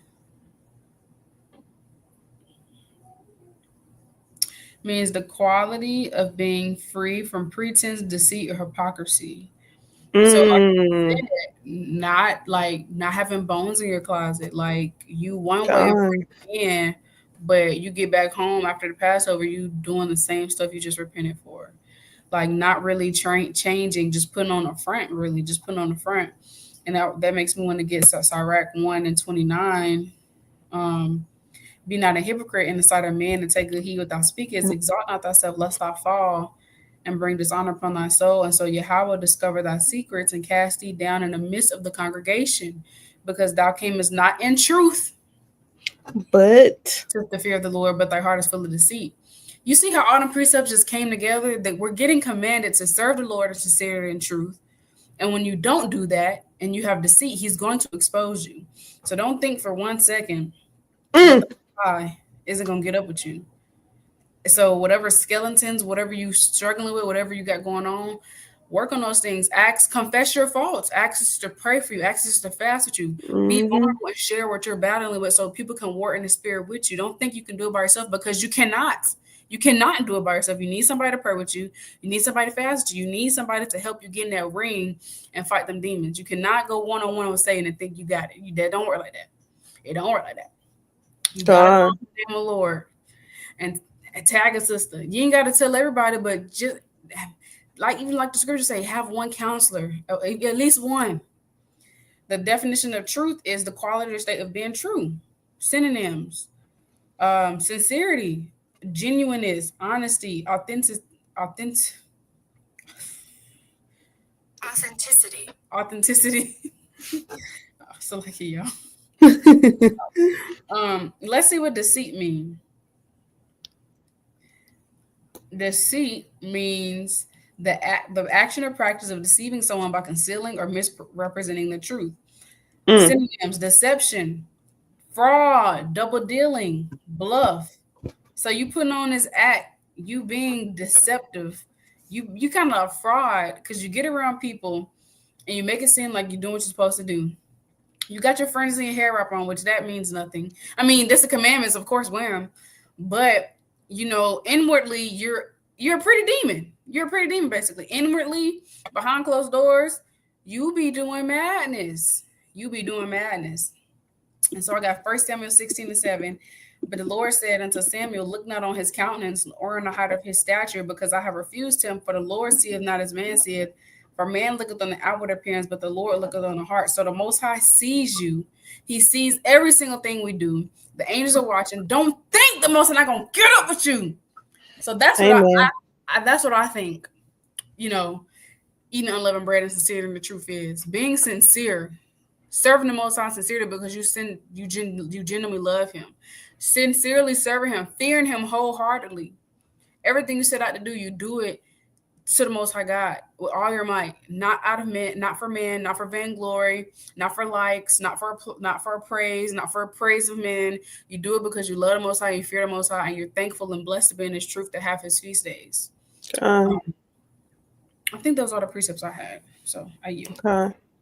Speaker 3: means the quality of being free from pretense, deceit, or hypocrisy. So like
Speaker 1: Mm.
Speaker 3: not having bones in your closet. Like you one way
Speaker 1: Gone.
Speaker 3: in, but you get back home after the Passover, you doing the same stuff you just repented for. Like not really changing, just putting on the front, really, just putting on the front. And that makes me want to get Sirach 1:29. Um, be not a hypocrite in the sight of men, and take good heed without speaking. Exalt not thyself, lest thou fall, and bring dishonor upon thy soul. And so Yahawah discover thy secrets and cast thee down in the midst of the congregation, because thou camest not in truth
Speaker 1: But
Speaker 3: to the fear of the Lord, but thy heart is full of deceit. You see how all the precepts just came together, that we're getting commanded to serve the Lord in sincerity and truth. And when you don't do that and you have deceit, he's going to expose you. So don't think for 1 second that the lie isn't going to get up with you. So whatever skeletons, whatever you struggling with, whatever you got going on, work on those things. Confess your faults. Ask us to pray for you. Ask us to fast with you. Be vulnerable and share what you're battling with, so people can work in the spirit with you. Don't think you can do it by yourself, because you cannot. You cannot do it by yourself. You need somebody to pray with you. You need somebody to fast with you. You need somebody to help you get in that ring and fight them demons. You cannot go one-on-one with Satan and think you got it. That don't work like that. It don't work like that. You got to know the name of the Lord and tag a sister. You ain't got to tell everybody, but just even like the scripture say, have one counselor, at least one. The definition of truth is the quality or state of being true. Synonyms: sincerity, genuineness, honesty, authenticity. So like y'all. Let's see what deceit means. Deceit means the action or practice of deceiving someone by concealing or misrepresenting the truth. Synonyms: deception, fraud, double dealing, bluff. So you putting on this act, you being deceptive, you kind of a fraud, because you get around people and you make it seem like you're doing what you're supposed to do. You got your friends in your hair wrap on, which that means nothing. I mean, that's the commandments, of course, wear them, but inwardly you're a pretty demon. You're a pretty demon, basically. Inwardly, behind closed doors, you be doing madness. And so I got 1 Samuel 16:7. But the Lord said unto Samuel, look not on his countenance or on the height of his stature, because I have refused him. For the Lord seeth not as man seeth. For man looketh on the outward appearance, but the Lord looketh on the heart. So the Most High sees you. He sees every single thing we do. The angels are watching. Don't think the Most High not gonna get up with you. So that's what that's what I think. Eating unleavened bread and sincerity in the truth is being sincere, serving the Most High sincerely because you genuinely love Him, sincerely serving Him, fearing Him wholeheartedly. Everything you set out to do, you do it to the Most High God with all your might, not out of men, not for man, not for vainglory, not for likes, not for praise, not for praise of men. You do it because you love the Most High, you fear the Most High, and you're thankful and blessed to be in His truth to have His feast days. I think those are the precepts I had. So I yield.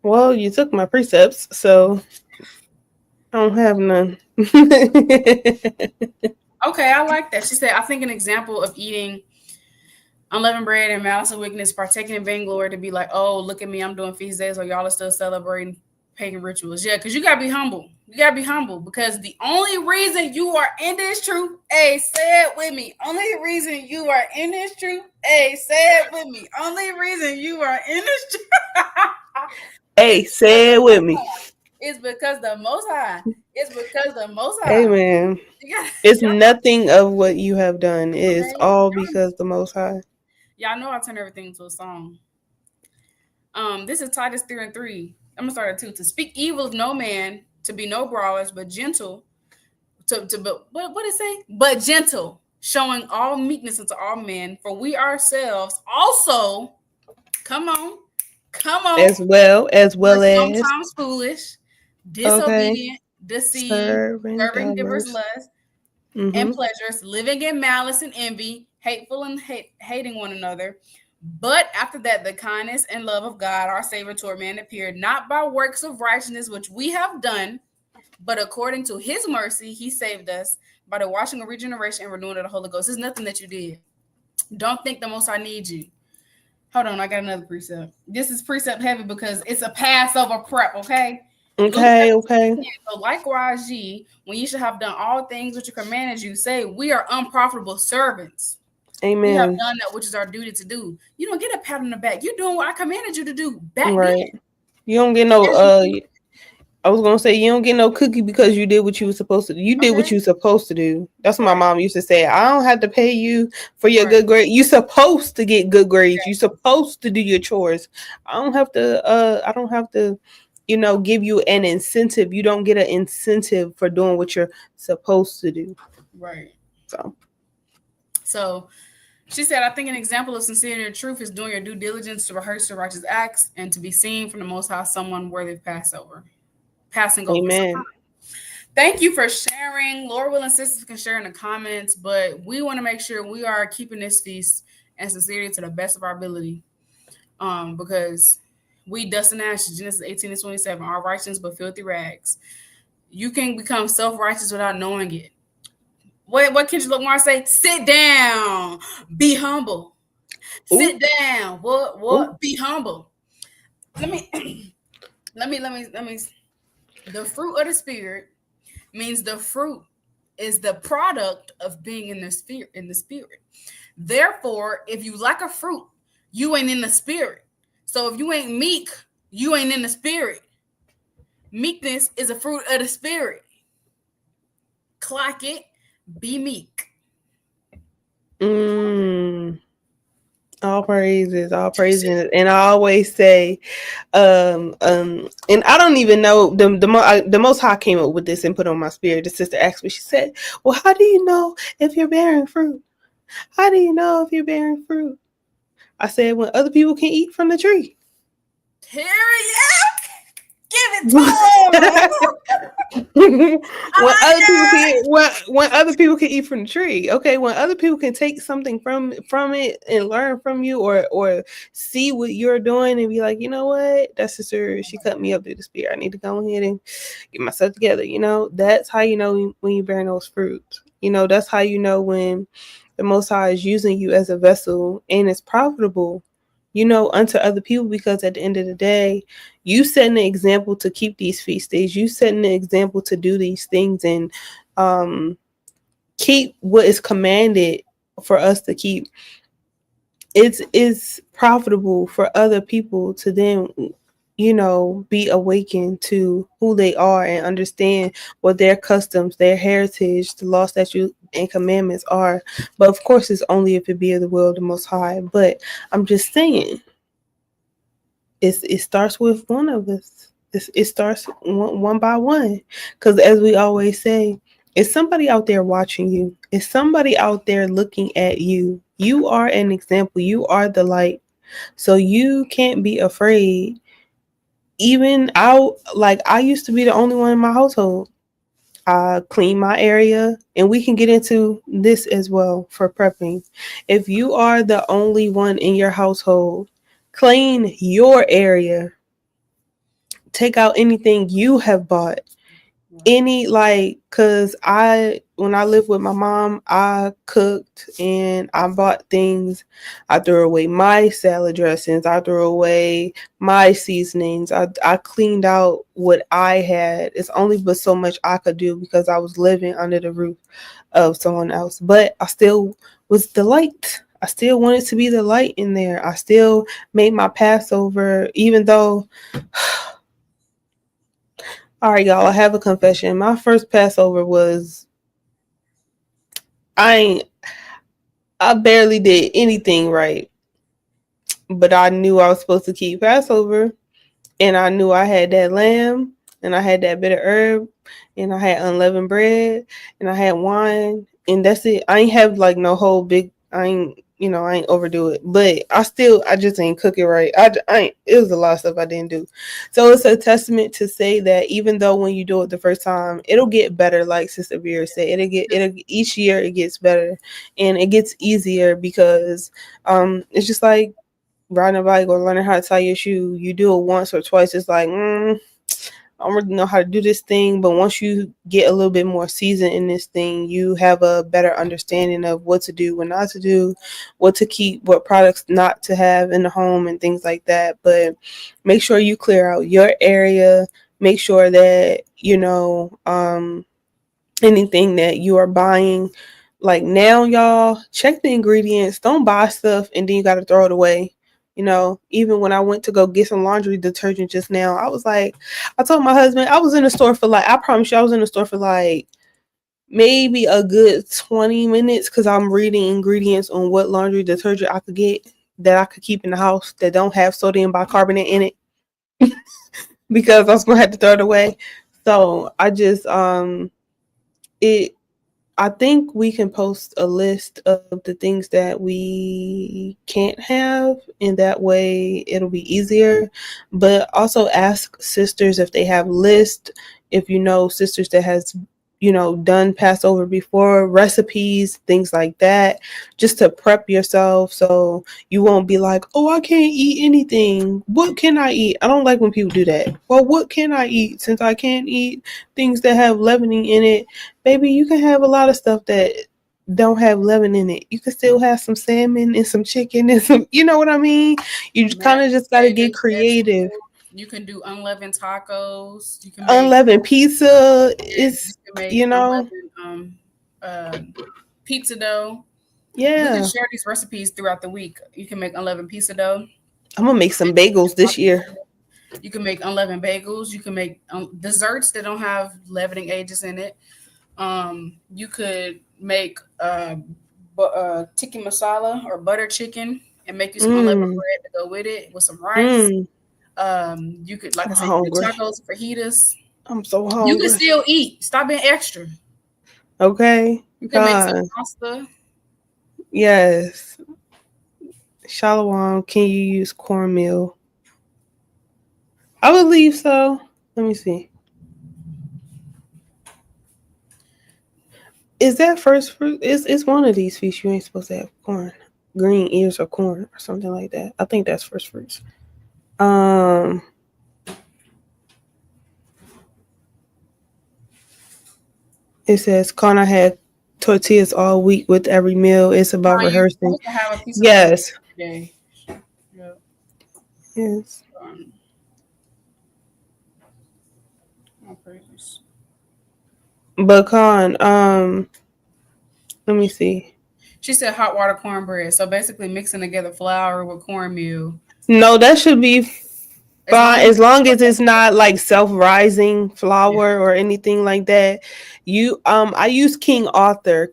Speaker 1: Well, you took my precepts, so I don't have none.
Speaker 3: Okay, I like that. She said, I think an example of eating unleavened bread and malice and wickedness, partaking in vainglory, to be like, oh, look at me, I'm doing feast days, or y'all are still celebrating pagan rituals. Yeah, because you gotta be humble. You gotta be humble because the only reason you are in this truth, hey, say it with me. Only reason you are in this truth, hey, say it with me. Only reason you are in this truth.
Speaker 1: Hey, say it with me.
Speaker 3: It's because the Most High. It's because the Most High.
Speaker 1: Amen.
Speaker 3: Gotta,
Speaker 1: It's nothing of what you have done. It is
Speaker 3: okay?
Speaker 1: all because the Most High.
Speaker 3: Y'all know I turn everything into a song. This is Titus 3:3. I'm gonna start at 2. To speak evil of no man, to be no brawlers, but gentle. But what it say? But gentle, showing all meekness unto all men. For we ourselves also, come on,
Speaker 1: As well as
Speaker 3: sometimes foolish,
Speaker 1: okay,
Speaker 3: disobedient, deceived,
Speaker 1: serving
Speaker 3: serving divers
Speaker 1: diverse.
Speaker 3: lusts and
Speaker 1: Mm-hmm.
Speaker 3: pleasures, living in malice and envy, hateful and hating one another. But after that, the kindness and love of God, our Savior, toward man appeared, not by works of righteousness which we have done, but according to His mercy, He saved us by the washing of regeneration and renewing of the Holy Ghost. It's nothing that you did. Don't think the Most High needs you. Hold on, I got another precept. This is precept heavy because it's a Passover prep, okay?
Speaker 1: Okay.
Speaker 3: So likewise, ye, when you should have done all things which are commanded you, say, we are unprofitable servants.
Speaker 1: Amen.
Speaker 3: We have done that which is our duty to do. You don't get a pat on the back. You're doing what I commanded you to do back
Speaker 1: right.
Speaker 3: then.
Speaker 1: You don't get no I was gonna say you don't get no cookie because you did what you were supposed to do. You did what you were supposed to do. That's what my mom used to say. I don't have to pay you for your good grade. You're supposed to get good grades. You're supposed to do your chores. I don't have to give you an incentive. You don't get an incentive for doing what you're supposed to do.
Speaker 3: Right. So she said, I think an example of sincerity and truth is doing your due diligence to rehearse your righteous acts and to be seen from the Most High, someone worthy of passing over.
Speaker 1: Amen.
Speaker 3: So, thank you for sharing. Lord willing, sisters can share in the comments, but we want to make sure we are keeping this feast and sincerity to the best of our ability. Because we dust and ashes, Genesis 18:27, our righteousness but filthy rags. You can become self-righteous without knowing it. What Kendrick Lamar say? Sit down, be humble. Ooh. Sit down. What? Ooh. Be humble. Let me. The fruit of the Spirit means the fruit is the product of being in the Spirit. Therefore, if you lack a fruit, you ain't in the Spirit. So if you ain't meek, you ain't in the Spirit. Meekness is a fruit of the Spirit. Clock it. Be meek.
Speaker 1: All praises, and I always say, and I don't even know the Most High came up with this and put on my spirit. The sister asked me, she said, "Well, how do you know if you're bearing fruit? How do you know if you're bearing fruit?" I said, "When other people can eat from the tree."
Speaker 3: Here, yeah. Give it to them.
Speaker 1: when other people can eat from the tree, okay, when other people can take something from it and learn from you or see what you're doing and be like, you know what, that sister, she cut me up through the spirit. I need to go ahead and get myself together. That's how you know when you're bearing those fruits. That's how you know when the Most High is using you as a vessel and it's profitable. Unto other people, because at the end of the day, you set an example to keep these feast days. You set an example to do these things and keep what is commanded for us to keep. It's profitable for other people to then, be awakened to who they are and understand what their customs, their heritage, the law, statutes, and commandments are. But of course, it's only if it be of the will of the Most High. But I'm just saying, it starts with one of us. It starts one by one. Because as we always say, it's somebody out there watching you. It's somebody out there looking at you. You are an example. You are the light. So you can't be afraid. Even I used to be the only one in my household. I clean my area, and we can get into this as well for prepping. If you are the only one in your household, clean your area. Take out anything you have bought. any like, cause when I lived with my mom, I cooked and I bought things. I threw away my salad dressings. I threw away my seasonings. I cleaned out what I had. It's only but so much I could do because I was living under the roof of someone else. But I still was the light. I still wanted to be the light in there. I still made my Passover, even though all right, y'all, I have a confession. My first Passover was I ain't I barely did anything right. But I knew I was supposed to keep Passover and I knew I had that lamb and I had that bit of herb and I had unleavened bread and I had wine and that's it. I ain't have like no whole big I ain't overdo it, but I just ain't cook it right. I ain't, it was a lot of stuff I didn't do. So it's a testament to say that even though when you do it the first time, it'll get better. Like Sister Vera said, it'll each year it gets better and it gets easier because it's just like riding a bike or learning how to tie your shoe. You do it once or twice, it's like I don't really know how to do this thing, but once you get a little bit more seasoned in this thing, you have a better understanding of what to do, what not to do, what to keep, what products not to have in the home, and things like that. But make sure you clear out your area. Make sure that anything that you are buying. Like now, y'all, check the ingredients. Don't buy stuff and then you got to throw it away. Even when I went to go get some laundry detergent just now, I was like, I told my husband, I was in the store for like, I promise you, I was in the store for like maybe a good 20 minutes because I'm reading ingredients on what laundry detergent I could get that I could keep in the house that don't have sodium bicarbonate in it because I was going to have to throw it away. So I just, it, I think we can post a list of the things that we can't have, and that way it'll be easier. But also ask sisters if they have lists. If you know sisters that has done Passover before, recipes, things like that, just to prep yourself so you won't be like, oh, I can't eat anything. What can I eat? I don't like when people do that. Well, what can I eat since I can't eat things that have leavening in it? Baby, you can have a lot of stuff that don't have leaven in it. You can still have some salmon and some chicken and some, you know what I mean? You kind of just got to get creative.
Speaker 3: You can do unleavened tacos. You can
Speaker 1: make unleavened pizza. Is
Speaker 3: unleavened pizza dough. Yeah, we can share these recipes throughout the week. You can make unleavened pizza dough.
Speaker 1: I'm gonna make some bagels this year.
Speaker 3: You can make unleavened bagels. You can make desserts that don't have leavening agents in it. You could make tikka masala or butter chicken and make you some unleavened bread to go with it with some rice. You could, like I said, you could tacos, fajitas.
Speaker 1: I'm so hungry.
Speaker 3: You can still eat. Stop being extra.
Speaker 1: Okay.
Speaker 3: You can make some pasta.
Speaker 1: Yes. Shalawam, can you use cornmeal? I believe so. Let me see. Is that first fruit? It's one of these feasts you ain't supposed to have corn. Green ears of corn or something like that. I think that's first fruits. It says Connor had tortillas all week with every meal. It's about rehearsing. Yes. Yep. Yes. But Con, let me see.
Speaker 3: She said hot water cornbread. So basically mixing together flour with cornmeal.
Speaker 1: No, that should be fine as long as it's not like self-rising flour or anything like that. I use King Arthur.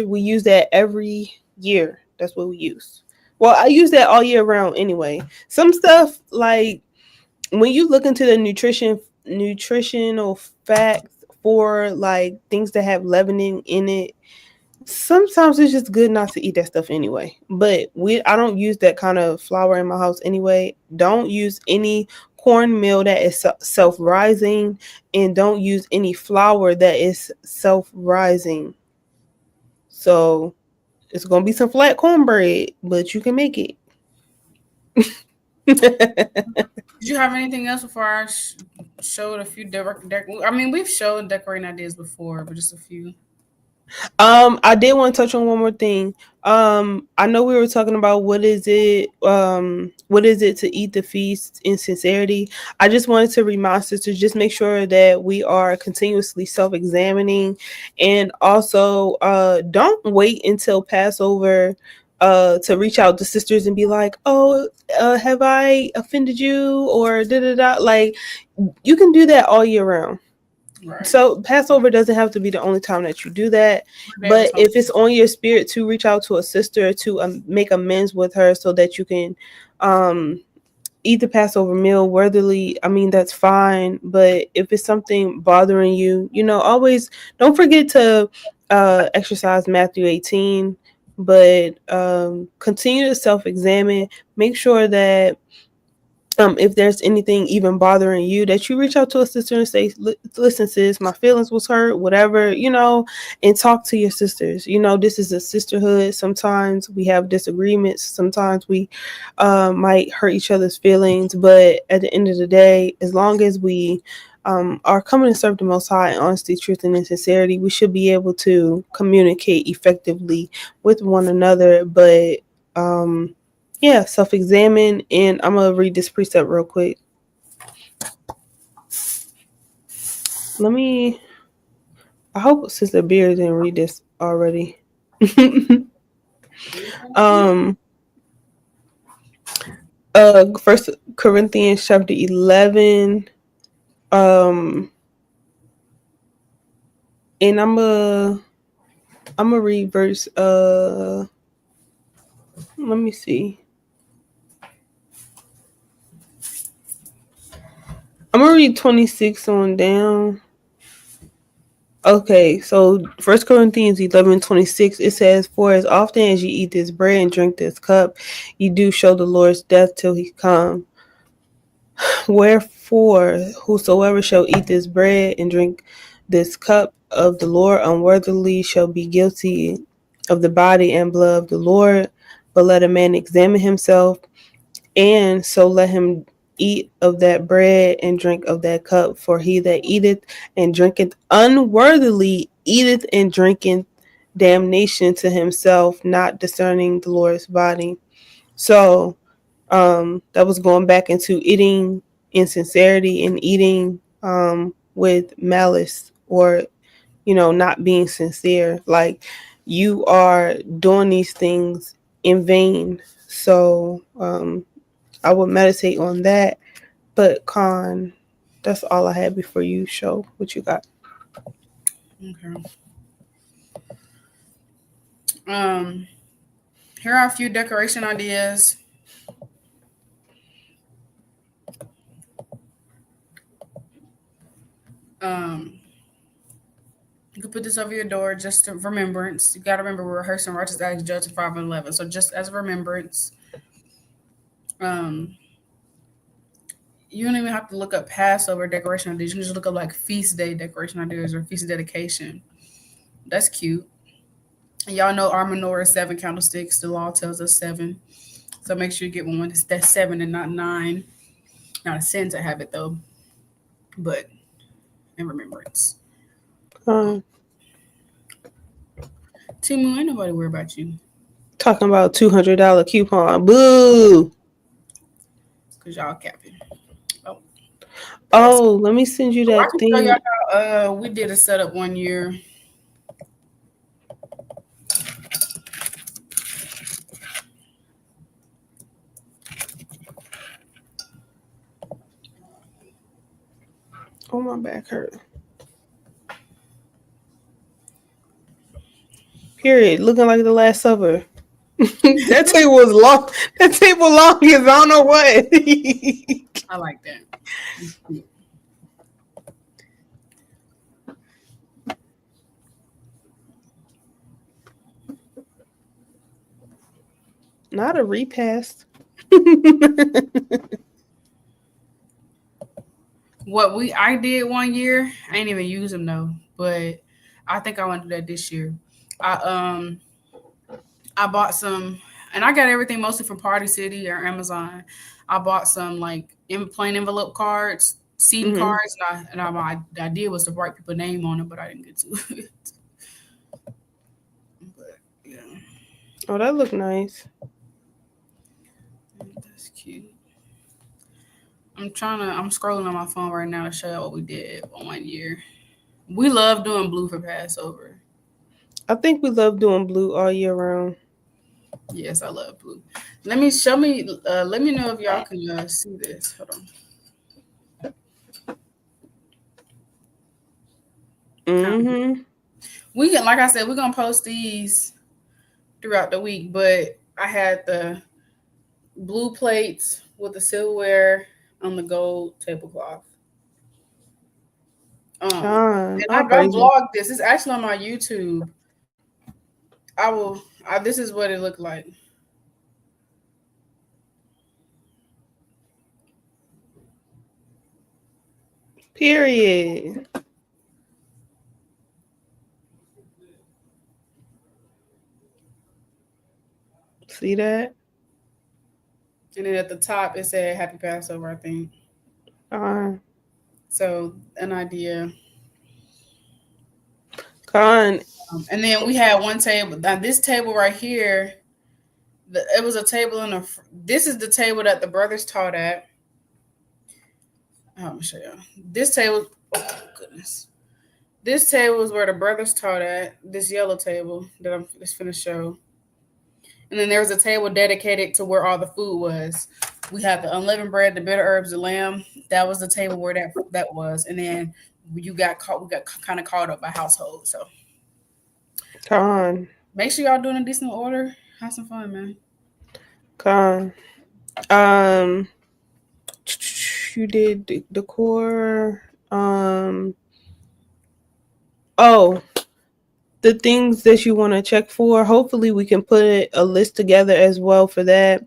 Speaker 1: We use that every year. That's what we use. Well, I use that all year round anyway. Some stuff like when you look into the nutritional facts for like things that have leavening in it, sometimes it's just good not to eat that stuff anyway. But I don't use that kind of flour in my house anyway. Don't use any cornmeal that is self-rising, and don't use any flour that is self-rising. So it's gonna be some flat cornbread, but you can make it.
Speaker 3: Did you have anything else before I showed a few I mean, we've showed decorating ideas before, but just a few.
Speaker 1: I did want to touch on one more thing. I know we were talking about what is it to eat the feast in sincerity. I just wanted to remind us to just make sure that we are continuously self-examining, and also don't wait until Passover to reach out to sisters and be like, oh, have I offended you, or da da da. Like, you can do that all year round.
Speaker 3: Right.
Speaker 1: So Passover doesn't have to be the only time that you do that, but if it's on your spirit to reach out to a sister to make amends with her so that you can um, eat the Passover meal worthily, I mean, that's fine. But if it's something bothering you, always don't forget to exercise Matthew 18, but continue to self-examine. Make sure that if there's anything even bothering you, that you reach out to a sister and say, listen, sis, my feelings was hurt, whatever, and talk to your sisters. This is a sisterhood. Sometimes we have disagreements. Sometimes we might hurt each other's feelings. But at the end of the day, as long as we are coming to serve the Most High in honesty, truth, and in sincerity, we should be able to communicate effectively with one another. But yeah, self-examine. And I'm gonna read this precept real quick. I hope Sister Beer didn't read this already. um First Corinthians chapter 11. And I'm a read verse let me see. I'm gonna read 26 on down. Okay, so 1 Corinthians 11:26, it says, for as often as you eat this bread and drink this cup, you do show the Lord's death till he come. Wherefore, whosoever shall eat this bread and drink this cup of the Lord unworthily shall be guilty of the body and blood of the Lord. But let a man examine himself, and so let him eat of that bread and drink of that cup. For he that eateth and drinketh unworthily eateth and drinketh damnation to himself, not discerning the Lord's body. So that was going back into eating in sincerity and eating with malice, or not being sincere. Like, you are doing these things in vain. So I would meditate on that. But that's all I had before you show what you got.
Speaker 3: Okay. Here are a few decoration ideas. You can put this over your door just to remembrance. You got to remember we're rehearsing righteous acts, Judges 5:11. So just as a remembrance, um, you don't even have to look up Passover decoration ideas. You can just look up like feast day decoration ideas or feast dedication. That's cute. And y'all know our menorah is 7 candlesticks. The law tells us 7. So make sure you get one that's 7 and not 9. Not a sin to have it though, but in remembrance.
Speaker 1: Um,
Speaker 3: Timu, ain't nobody worry about you.
Speaker 1: Talking about $200 coupon. Boo!
Speaker 3: Because y'all capping.
Speaker 1: Oh, let me send you
Speaker 3: I
Speaker 1: that
Speaker 3: can show
Speaker 1: thing.
Speaker 3: y'all how we did a setup one year.
Speaker 1: Oh, my back hurt. Period. Looking like the Last Supper. That table was long. That table long as I don't know what.
Speaker 3: I like that.
Speaker 1: Not a repast.
Speaker 3: What I did one year, I ain't even use them though, but I think I want to do that this year. I I bought some, and I got everything mostly from Party City or Amazon. I bought some like plain envelope cards seating
Speaker 1: Mm-hmm.
Speaker 3: cards, my idea was to write people's name on it, but I didn't get to it. But yeah,
Speaker 1: Oh, that look nice.
Speaker 3: that's cute. I'm scrolling on my phone right now to show you what we did 1 year. We love doing blue for Passover.
Speaker 1: I think we love doing blue all year round.
Speaker 3: Yes, I love blue. Let me show me. Let me know if y'all can see this. Hold on.
Speaker 1: Mm-hmm.
Speaker 3: We can, like I said, we're gonna post these throughout the week. But I had the blue plates with the silverware on the gold tablecloth.
Speaker 1: Con,
Speaker 3: And
Speaker 1: all
Speaker 3: I
Speaker 1: praises.
Speaker 3: vlogged this. It's actually on my YouTube. I will. This is what it looked like.
Speaker 1: Period. See that?
Speaker 3: And then at the top it said "Happy Passover," I think.
Speaker 1: Con.
Speaker 3: So an idea.
Speaker 1: Con.
Speaker 3: And then we had one table. Now this table right here, it was a table in a. This is the table that the brothers taught at. I'm gonna show you. This table. Oh goodness. This table is where the brothers taught at. This yellow table that I'm just finna show. And then there was a table dedicated to where all the food was. We had the unleavened bread, the bitter herbs, the lamb. That was the table where that was. And then you got caught. We got kind of caught up by household. So
Speaker 1: Con.
Speaker 3: make sure y'all doing a decent order. Have some fun, man.
Speaker 1: Con. Um, you did decor. Oh, the things that you want to check for. Hopefully, we can put a list together as well for that.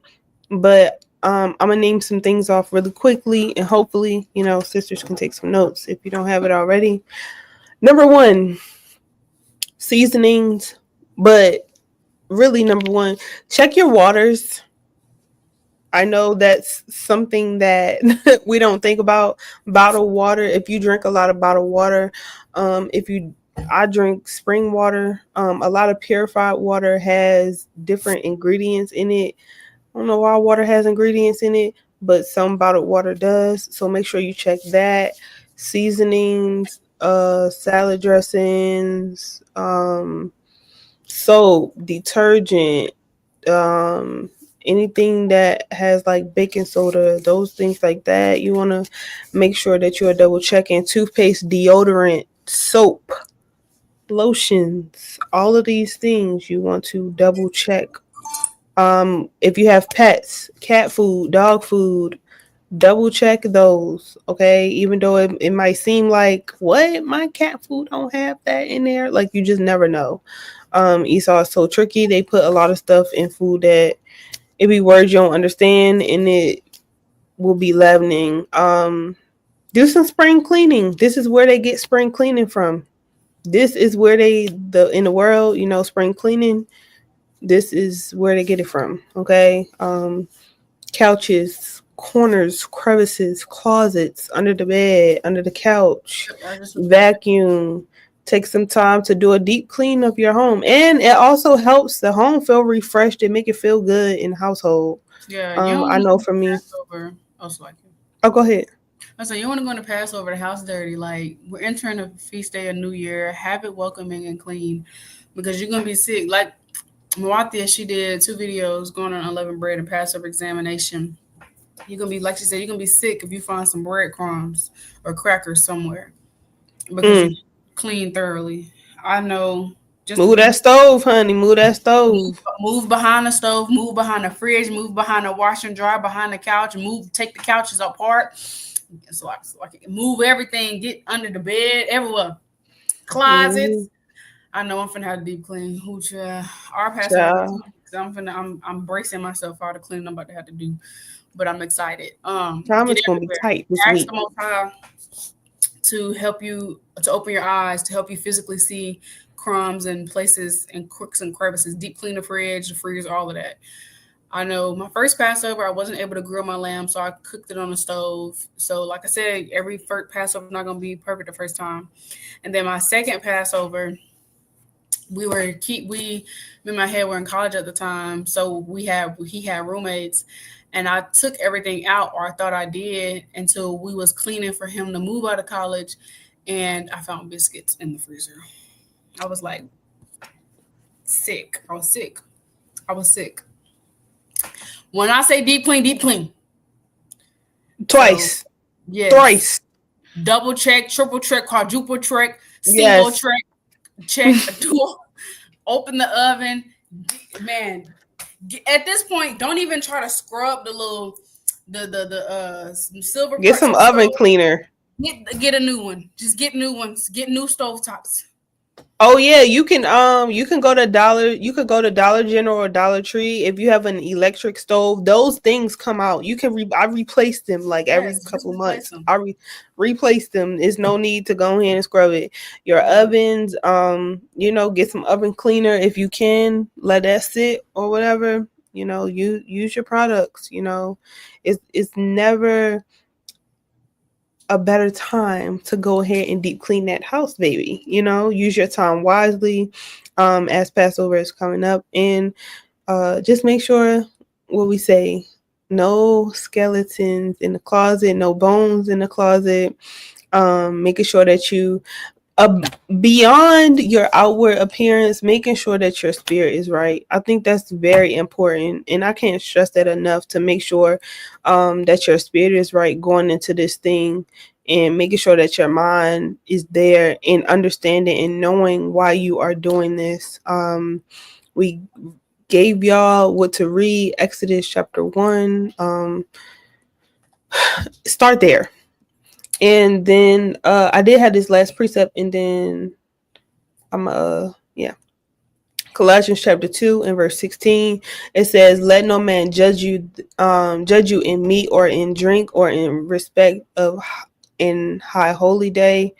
Speaker 1: But I'm gonna name some things off really quickly, and hopefully, sisters can take some notes if you don't have it already. Number one, seasonings. But really, number one, check your waters. I know that's something that we don't think about. Bottled water. If you drink a lot of bottled water, I drink spring water. A lot of purified water has different ingredients in it. I don't know why water has ingredients in it, but some bottled water does. So make sure you check that. Seasonings, salad dressings, soap, detergent, um, anything that has like baking soda, those things like that. You want to make sure that you are double checking. Toothpaste, deodorant, soap, lotions, all of these things you want to double check. If you have pets, cat food, dog food, double check those. Okay, even though it might seem like, what, my cat food don't have that in there, like, you just never know. Esau is so tricky. They put a lot of stuff in food that it be words you don't understand, and it will be leavening. Do some spring cleaning. This is where they get spring cleaning from. This is where in the world, spring cleaning, this is where they get it from. Okay. Couches, corners, crevices, closets, under the bed, under the couch, vacuum. Take some time to do a deep clean of your home, and it also helps the home feel refreshed and make it feel good in the household.
Speaker 3: Yeah,
Speaker 1: I know for me.
Speaker 3: Passover. Also, like it.
Speaker 1: Oh, go ahead.
Speaker 3: I said, you want to go into Passover, the house dirty. Like, we're entering a feast day, a new year. Have it welcoming and clean, because you're gonna be sick. Like Mwathia, she did 2 videos going on unleavened bread and Passover examination. You're gonna be, like she said, you're gonna be sick if you find some breadcrumbs or crackers somewhere, because you clean thoroughly. I know. Just
Speaker 1: move that stove, honey. Move that stove.
Speaker 3: Move behind the stove. Move behind the fridge. Move behind the wash and dry. Behind the couch. Take the couches apart. So I can move everything. Get under the bed. Everywhere. Closets. Mm-hmm. I know I'm finna have a deep clean. Our Passover. I'm bracing myself for all the cleaning I'm about to have to do, but I'm excited.
Speaker 1: Time is gonna be tight this week.
Speaker 3: The Most High to help you, to open your eyes, to help you physically see crumbs and places and crooks and crevices. Deep clean the fridge, the freezer, all of that. I know my first Passover, I wasn't able to grill my lamb, so I cooked it on the stove. So, like I said, every first Passover not gonna be perfect the first time. And then my second Passover, we me and my head were in college at the time, so he had roommates, and I took everything out, or I thought I did, until we was cleaning for him to move out of college, and I found biscuits in the freezer. I was like sick. I was sick. I was sick. When I say deep clean, deep clean.
Speaker 1: Twice.
Speaker 3: So, yes.
Speaker 1: Thrice.
Speaker 3: Double check, triple check, quadruple check, single
Speaker 1: Yes.
Speaker 3: check, open the oven. Man, at this point, don't even try to scrub the little silver.
Speaker 1: Get some oven cleaner.
Speaker 3: Get a new one. Just get new ones. Get new stove tops.
Speaker 1: Oh yeah, you can go to Dollar General or Dollar Tree. If you have an electric stove, those things come out. You can I replace them like every couple months. I replace them. There's no need to go in and scrub it. Your ovens, get some oven cleaner if you can. Let that sit or whatever. You use your products. It's never a better time to go ahead and deep clean that house, baby. Use your time wisely as Passover is coming up, and just make sure what we say, no skeletons in the closet, no bones in the closet. Making sure that you beyond your outward appearance, making sure that your spirit is right. I think that's very important, and I can't stress that enough, to make sure that your spirit is right going into this thing, and making sure that your mind is there and understanding and knowing why you are doing this. We gave y'all what to read, Exodus chapter 1. Start there. And then I did have this last precept, and then Colossians chapter 2 and verse 16. It says, "Let no man judge you in meat or in drink or in respect of in high holy day."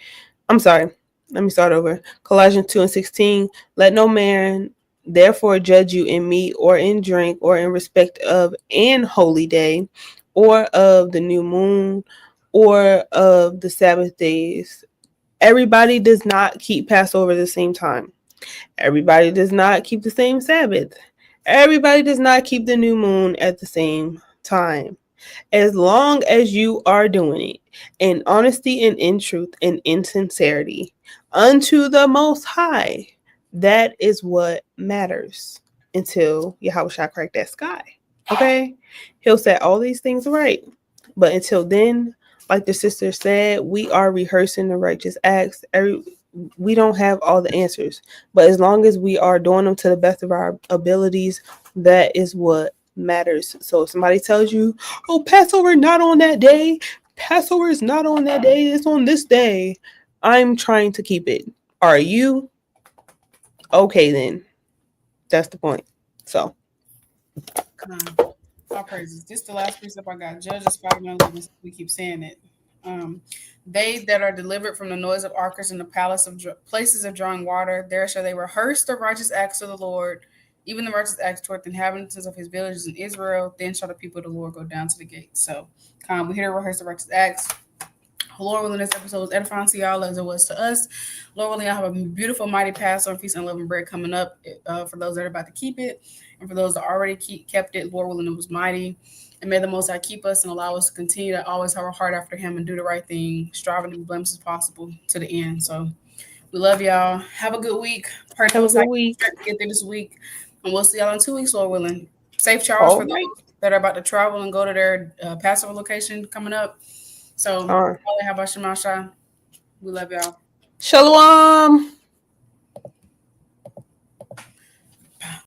Speaker 1: I'm sorry. Let me start over. Colossians 2 and 16. "Let no man therefore judge you in meat or in drink or in respect of an holy day or of the new moon or of the Sabbath days." Everybody does not keep Passover at the same time. Everybody does not keep the same Sabbath. Everybody does not keep the new moon at the same time. As long as you are doing it in honesty and in truth and in sincerity unto the Most High, that is what matters until Yahawashi crack that sky. Okay? He'll set all these things right. But until then, like the sister said, we are rehearsing the righteous acts. We don't have all the answers. But as long as we are doing them to the best of our abilities, that is what matters. So if somebody tells you, "Oh, Passover not on that day. Passover is not on that day. It's on this day." I'm trying to keep it. Are you? Okay, then. That's the point. So.
Speaker 3: All praises. This is the last precept I got. Judges 5:11. We keep saying it. They that are delivered from the noise of archers in the places of drawing water, there shall they rehearse the righteous acts of the Lord, even the righteous acts toward the inhabitants of his villages in Israel. Then shall the people of the Lord go down to the gate. So, we're here to rehearse the righteous acts. Lord willing, this episode was edifying to y'all as it was to us. Lord willing, I have a beautiful, mighty Passover feast and unleavened bread coming up for those that are about to keep it, and for those that already kept it. Lord willing, it was mighty. And may the Most High keep us and allow us to continue to always have our heart after Him and do the right thing, striving to be blameless as possible to the end. So we love y'all. Have a good week.
Speaker 1: Have a good week.
Speaker 3: Get through this week, and we'll see y'all in 2 weeks, Lord willing. Safe travels for those that are about to travel and go to their Passover location coming up. So, Bahasham, we love y'all.
Speaker 1: Shalawam.